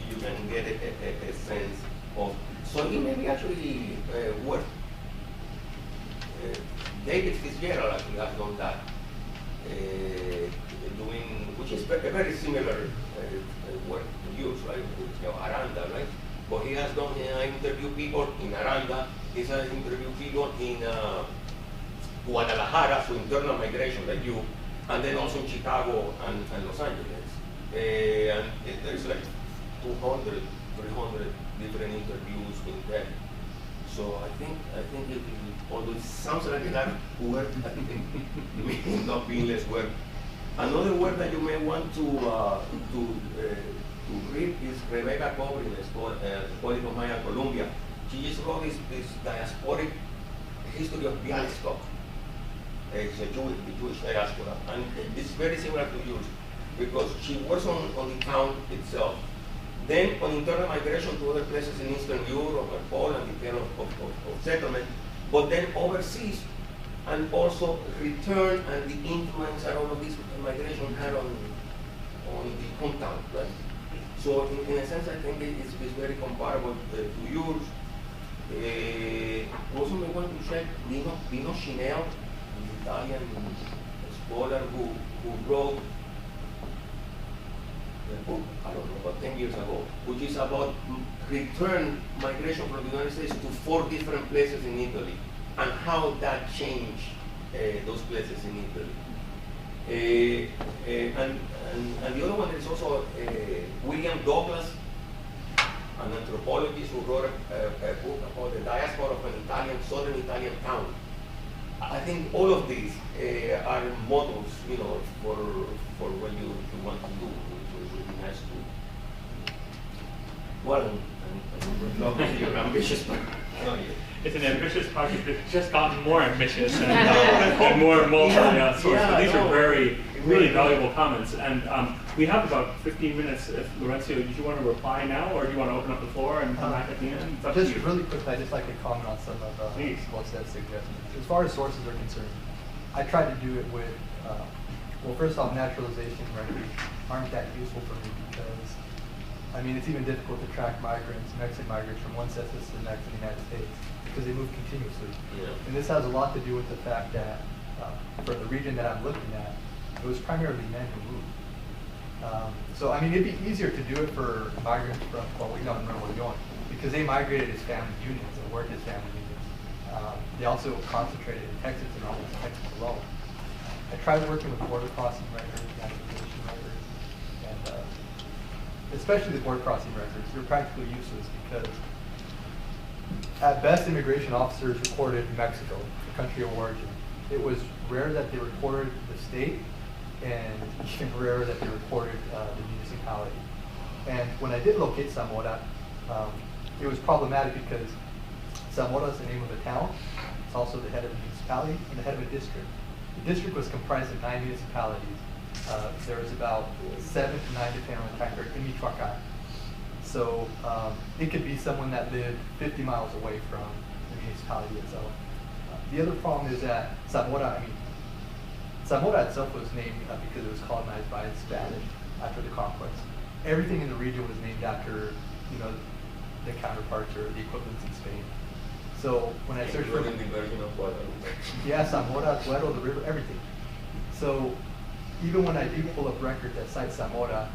get a sense of. So it may be actually worth. David Fitzgerald actually has done that, which is a very similar work to use, right? Aranda, right? But he has done interview people in Aranda. He has interviewed people in Guadalajara, so internal migration like you, and then also in Chicago and Los Angeles. And there's like 200, 300 different interviews in there. So I think although it sounds like a lot of work, I think it may not be less work. Another work that you may want to read is Rebecca Cobrin's Código of Maya Colombia. She just wrote this diasporic history of Bialystok. It's the Jewish diaspora, and it's very similar to yours because she works on the town itself, then on internal migration to other places in Eastern Europe or Poland, in terms of settlement, but then overseas, and also return and the influence that all of this migration had on the hometown, right? So in a sense, I think it's very comparable to yours. Also, we want to check Dino Chinel, an Italian scholar who wrote a book, I don't know, about 10 years ago, which is about return migration from the United States to 4 different places in Italy, and how that changed those places in Italy. And the other one is also William Douglas, an anthropologist who wrote a book about the diaspora of an southern Italian town. I think all of these are models, for what you want to do. It would be nice to. Well, and you're ambitious, but
It's an ambitious project that's just gotten more ambitious and more multi-sourced. But these are really valuable comments. And we have about 15 minutes. If Laurencio, did you want to reply now, or do you want to open up the floor and come back at the end? It's up to
Just
you.
really quickly, I'd just like to comment on some of what's that suggestions. As far as sources are concerned, I tried to do it with, well, first off, naturalization records aren't that useful for me because, I mean, it's even difficult to track migrants, Mexican migrants, from one census to the next in the United States because they move continuously.
Yeah.
And this has a lot to do with the fact that for the region that I'm looking at, it was primarily men who moved. So, I mean, it'd be easier to do it for migrants from, well, we don't know where we're going, because they migrated as family unions and worked as family unions. They also concentrated in Texas and almost Texas alone. I tried working with border crossing records, naturalization records, and especially the border crossing records. They're practically useless because at best, immigration officers recorded Mexico, the country of origin. It was rare that they recorded the state, and even rarer that they recorded the municipality. And when I did locate Zamora, it was problematic because Zamora is the name of a town. It's also the head of a municipality and the head of a district. The district was comprised of 9 municipalities. There was about 7 to 9 depending on the time period in Michoacan. So it could be someone that lived 50 miles away from the municipality itself. The other problem is that Zamora itself was named because it was colonized by the Spanish after the conquest. Everything in the region was named after, you know, the counterparts or the equivalents in Spain. So when I searched for, yeah, Zamora, Duero, the river, everything. So even when I do pull up records that cite Zamora,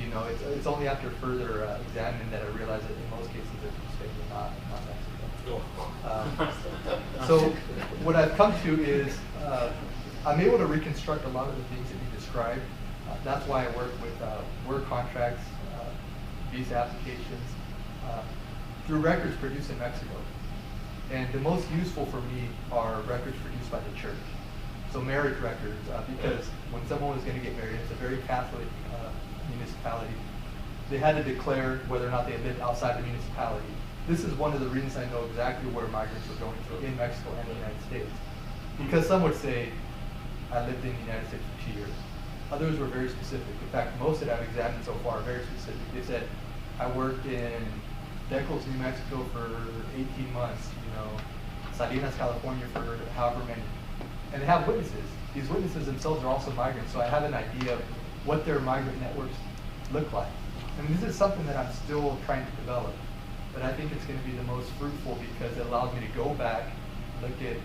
you know, it's only after further examining that I realize that in most cases they're from Spain and not Mexico. So what I've come to is I'm able to reconstruct a lot of the things that you described. That's why I work with work contracts, visa applications, through records produced in Mexico. And the most useful for me are records produced by the church. So marriage records, because when someone was going to get married, it's a very Catholic municipality. They had to declare whether or not they lived outside the municipality. This is one of the reasons I know exactly where migrants were going to in Mexico and the United States. Because some would say, I lived in the United States for 2 years. Others were very specific. In fact, most that I've examined so far are very specific. They said, I worked in Decals, New Mexico for 18 months, you know, Salinas, California for however many. And they have witnesses. These witnesses themselves are also migrants, so I have an idea of what their migrant networks look like. And this is something that I'm still trying to develop. But I think it's going to be the most fruitful because it allows me to go back, look at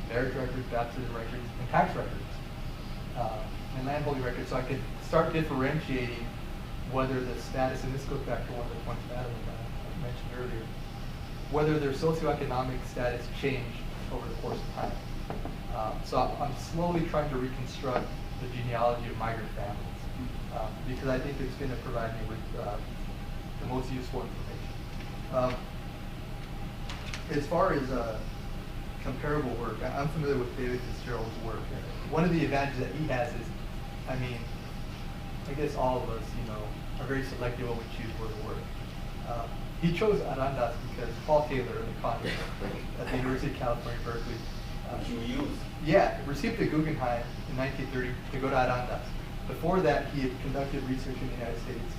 marriage records, baptism records, and tax records, and landholding records, so I could start differentiating whether the status, and this goes back to one of the points Madeline mentioned earlier, whether their socioeconomic status changed over the course of time. So I'm slowly trying to reconstruct the genealogy of migrant families because I think it's going to provide me with the most useful information. As far as comparable work, I'm familiar with David Fitzgerald's work. One of the advantages that he has is, I mean, I guess all of us, you know, are very selective when we choose where to work. He chose Arandas because Paul Taylor, an economist at the University of California, Berkeley, received a Guggenheim in 1930 to go to Arandas. Before that, he had conducted research in the United States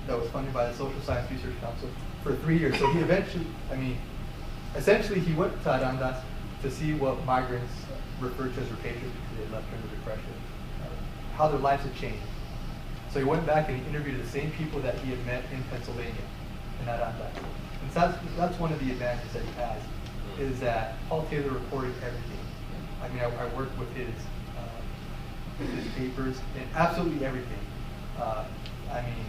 that was funded by the Social Science Research Council for 3 years. So he eventually, essentially he went to Arandas to see what migrants referred to as repatriates because they had left during the Depression, how their lives had changed. So he went back and he interviewed the same people that he had met in Pennsylvania, in Arandas. And so that's one of the advantages that he has, is that Paul Taylor recorded everything. I mean, I worked with his papers and absolutely everything. I mean,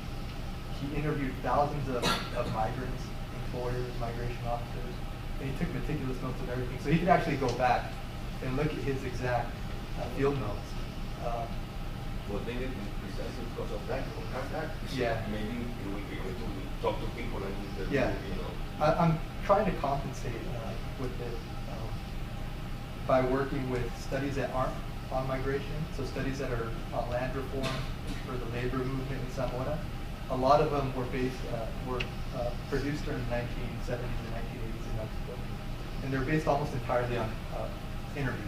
he interviewed thousands of migrants, employers, migration officers, and he took meticulous notes of everything. So he could actually go back and look at his exact field notes.
Well, they did precisely because of that.
Yeah.
Maybe we could talk to people and interview,
yeah.
You know.
I'm trying to compensate with it by working with studies that aren't on migration, so studies that are on land reform or the labor movement in Zamora. A lot of them were produced during the 1970s and 1980s Mexico. And they're based almost entirely on interviews.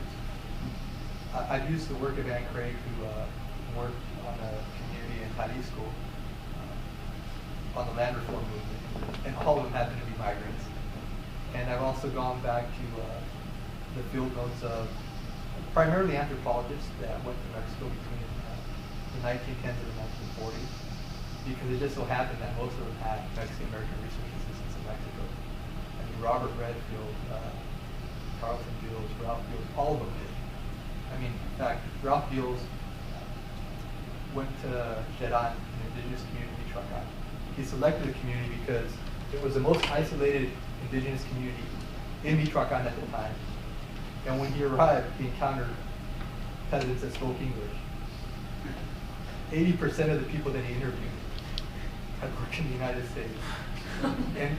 I've used the work of Anne Craig, who worked on a community in Jalisco on the land reform movement, and all of them happen to be migrants. And I've also gone back to the field notes of primarily anthropologists that went to Mexico between the 1910s and the 1940s, because it just so happened that most of them had Mexican-American research assistants in Mexico. I mean, Robert Redfield, Carlton Beals, Ralph Beals, all of them did. I mean, in fact, Ralph Beals went to Geran, an indigenous community in Michoacan. He selected the community because it was the most isolated indigenous community in Michoacan at the time. And when he arrived, he encountered peasants that spoke English. 80% of the people that he interviewed had worked in the United States. And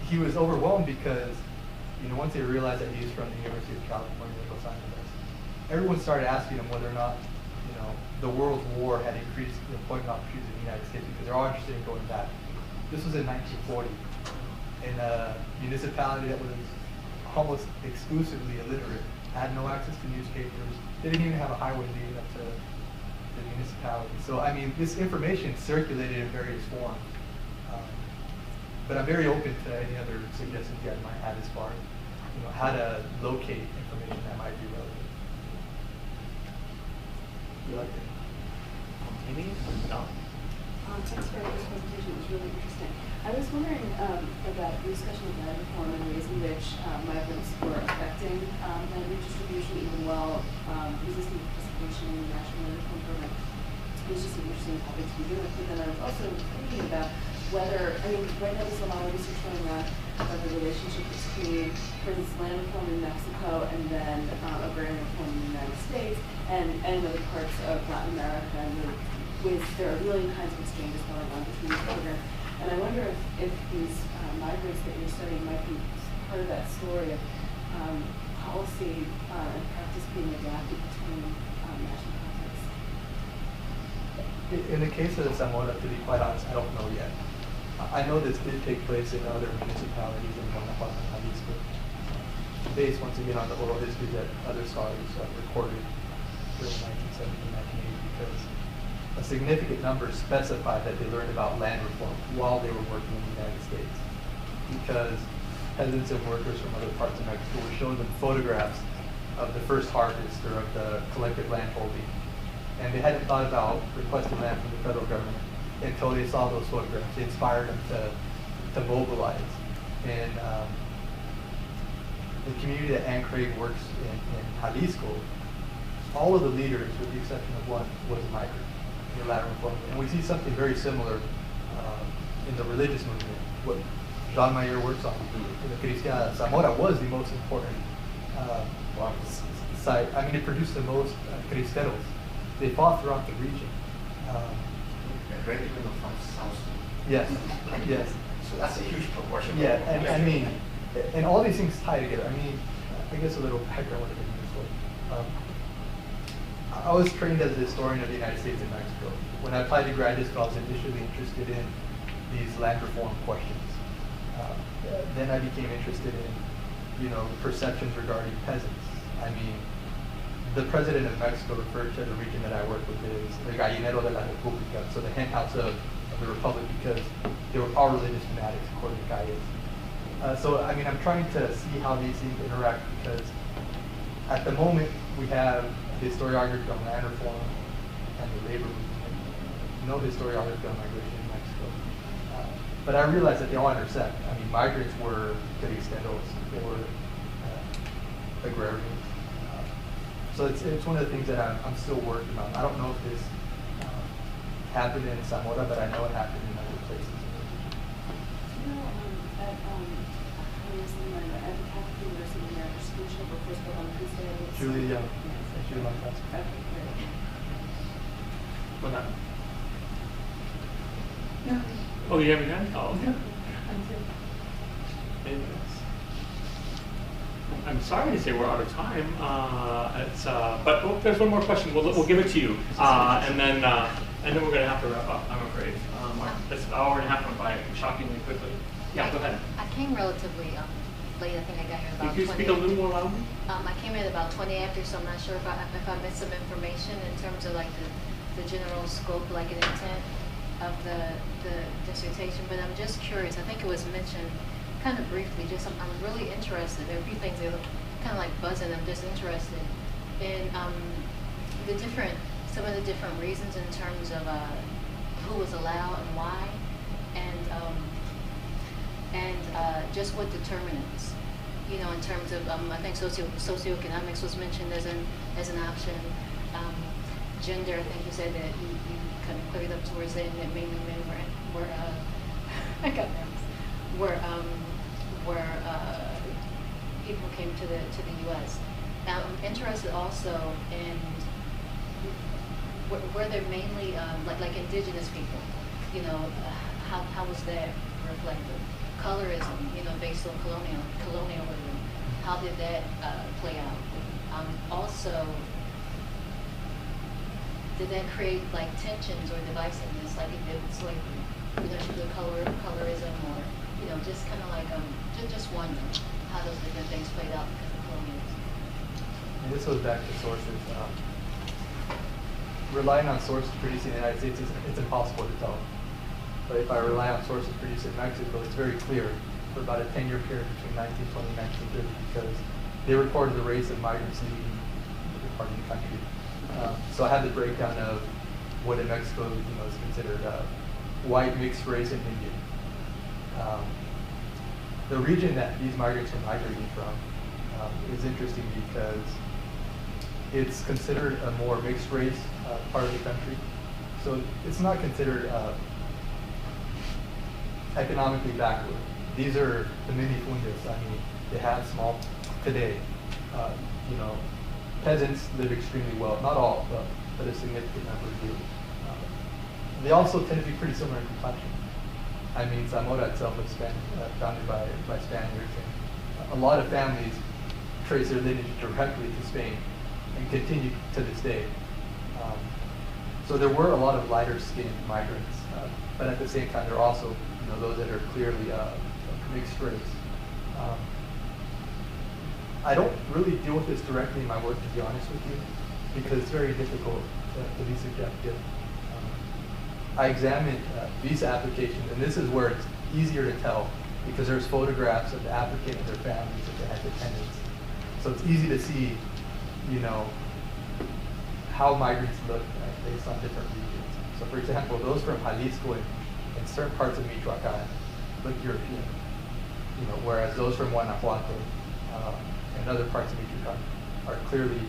he was overwhelmed because, you know, once they realized that he was from the University of California, Los Angeles, everyone started asking him whether or not, you know, the World War had increased the employment opportunities in the United States, because they're all interested in going back. This was in 1940, in a municipality that was almost exclusively illiterate, had no access to newspapers, they didn't even have a highway leading up to the municipality. So, I mean, this information circulated in various forms. But I'm very open to any other suggestions you guys might have as far as, you know, how to locate information that might be relevant. You like it?
Amy? No.
Thanks for this presentation. It was really interesting. I was wondering about the discussion of land reform and ways in which migrants were affecting land redistribution, even while resisting participation in the national land reform program. It was just an interesting topic to begin with. But then I was also thinking about whether, I mean, right now there's a lot of research going on about the relationship between, for instance, land reform in Mexico and then agrarian reform in the United States and other parts of Latin America, and there are really kinds of exchanges going on between these programs. And I wonder if these migrants that you're studying might be part of that story of policy and practice being adapted between national contexts.
In the case of the Zamora, to be quite honest, I don't know yet. I know this did take place in other municipalities in Guanajuato and Jalisco, based once again on the oral histories that other scholars recorded during 1970 and 1980, because a significant number specified that they learned about land reform while they were working in the United States, because peasants and workers from other parts of Mexico were showing them photographs of the first harvest or of the collective land holding, and they hadn't thought about requesting land from the federal government until they saw those photographs. They inspired them to mobilize. And the community that Anne Craig works in Jalisco, all of the leaders, with the exception of one, was a migrant in the Latin Reform. And we see something very similar in the religious movement, what Jean Mayer works on. The Cristiana, Zamora was the most important site. I mean, it produced the most cristeros. They fought throughout the region. Yes, yes.
So that's a huge proportion.
Yeah, and I mean, and all these things tie together. I mean, I guess a little background would have been useful. I was trained as a historian of the United States and Mexico. When I applied to graduate school, I was initially interested in these land reform questions. Then I became interested in, you know, perceptions regarding peasants. I mean, the president of Mexico referred to the region that I work with as the gallinero de la República, so the hen house of the republic, because they were all religious fanatics, according to Calles. So, I mean, I'm trying to see how these things interact, because at the moment we have the historiography on land reform and the labor movement, no historiography on migration in Mexico. But I realize that they all intersect. I mean, migrants were cristeros, they were agrarians. So it's one of the things that I'm still working on. I don't know if this happened in Zamora, but I know it happened in other places.
You know, at the Catholic University in America, School of first book on Cristeros.
Julie Young. Julie Young.
Okay, great.
What happened?
No.
Oh, you have your hand? Oh, okay.
I'm
Anything else? I'm sorry to say we're out of time. But there's one more question. We'll give it to you, and then we're going to have to wrap up. I'm afraid. This hour and a half went by shockingly quickly. Yeah, go ahead.
I came relatively late. I think I got here about
Could you
20.
speak a little more loudly?
I came in about 20 after, so I'm not sure if I missed some information in terms of like the general scope, like an intent of the dissertation. But I'm just curious. I think it was mentioned kind of briefly. Just I'm really interested. There are a few things that look kind of like buzzing. I'm just interested in some of the different reasons in terms of who was allowed and why, and just what determinants, in terms of I think socioeconomics was mentioned as an option. Gender, I think you said that you kind of cleared up towards the end that mainly men were I got nervous. Were people came to the U.S. Now I'm interested also in were there mainly like indigenous people, how was that reflected? Colorism, based on colonialism, how did that play out? Also, did that create like tensions or divisiveness like it did with slavery? The colorism, or just kind of like just wonder how those different things played out because of colonialism.
And this goes back to sources. Relying on sources produced in the United States, it's impossible to tell. But if I rely on sources produced in Mexico, it's very clear for about a 10-year period between 1920 and 1930, because they recorded the rates of migrants leaving the part of the country. So I had the breakdown of what in Mexico is considered white, mixed race, and Indian. The region that these migrants are migrating from is interesting because it's considered a more mixed race part of the country. So it's not considered economically backward. These are the minifundios. I mean, they have small, today, peasants live extremely well. Not all, but a significant number do. They also tend to be pretty similar in complexion. I mean, Zamora itself was founded by Spaniards, and a lot of families trace their lineage directly to Spain and continue to this day. So there were a lot of lighter-skinned migrants, but at the same time, there are also those that are clearly mixed race. I don't really deal with this directly in my work, to be honest with you, because it's very difficult to be subjective. I examined visa applications, and this is where it's easier to tell because there's photographs of the applicant and their families if they had dependents. So it's easy to see, how migrants look based on different regions. So for example, those from Jalisco and certain parts of Michoacan look European, whereas those from Guanajuato and other parts of Michoacan are clearly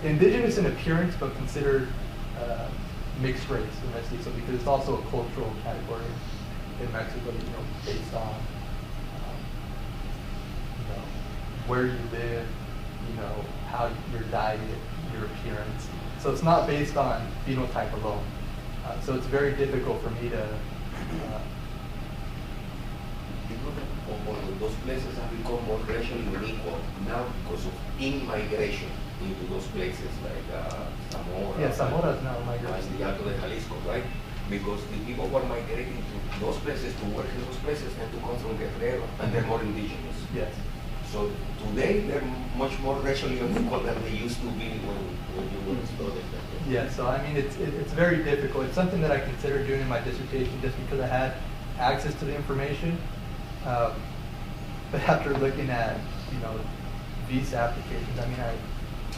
indigenous in appearance, but considered mixed race domestic. So because it's also a cultural category in Mexico, based on where you live, how your diet, your appearance. So it's not based on phenotype alone. So it's very difficult for me to.
Those places have become more racially unequal now because of in-migration into those places like Zamora.
Yeah, Zamora is now migration.
And the Alto de Jalisco, right? Because the people who are migrating to those places to work in those places tend to come from Guerrero, and they're more indigenous.
Yes.
So today they're much more racially unequal than they used to be when you were studying them.
Yeah, so I mean it's very difficult. It's something that I considered doing in my dissertation just because I had access to the information. But after looking at visa applications, I mean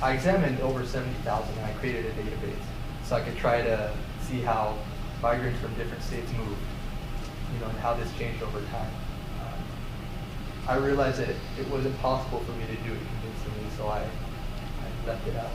I examined over 70,000 and I created a database so I could try to see how migrants from different states moved, and how this changed over time. I realized that it was impossible for me to do it convincingly, so I left it out.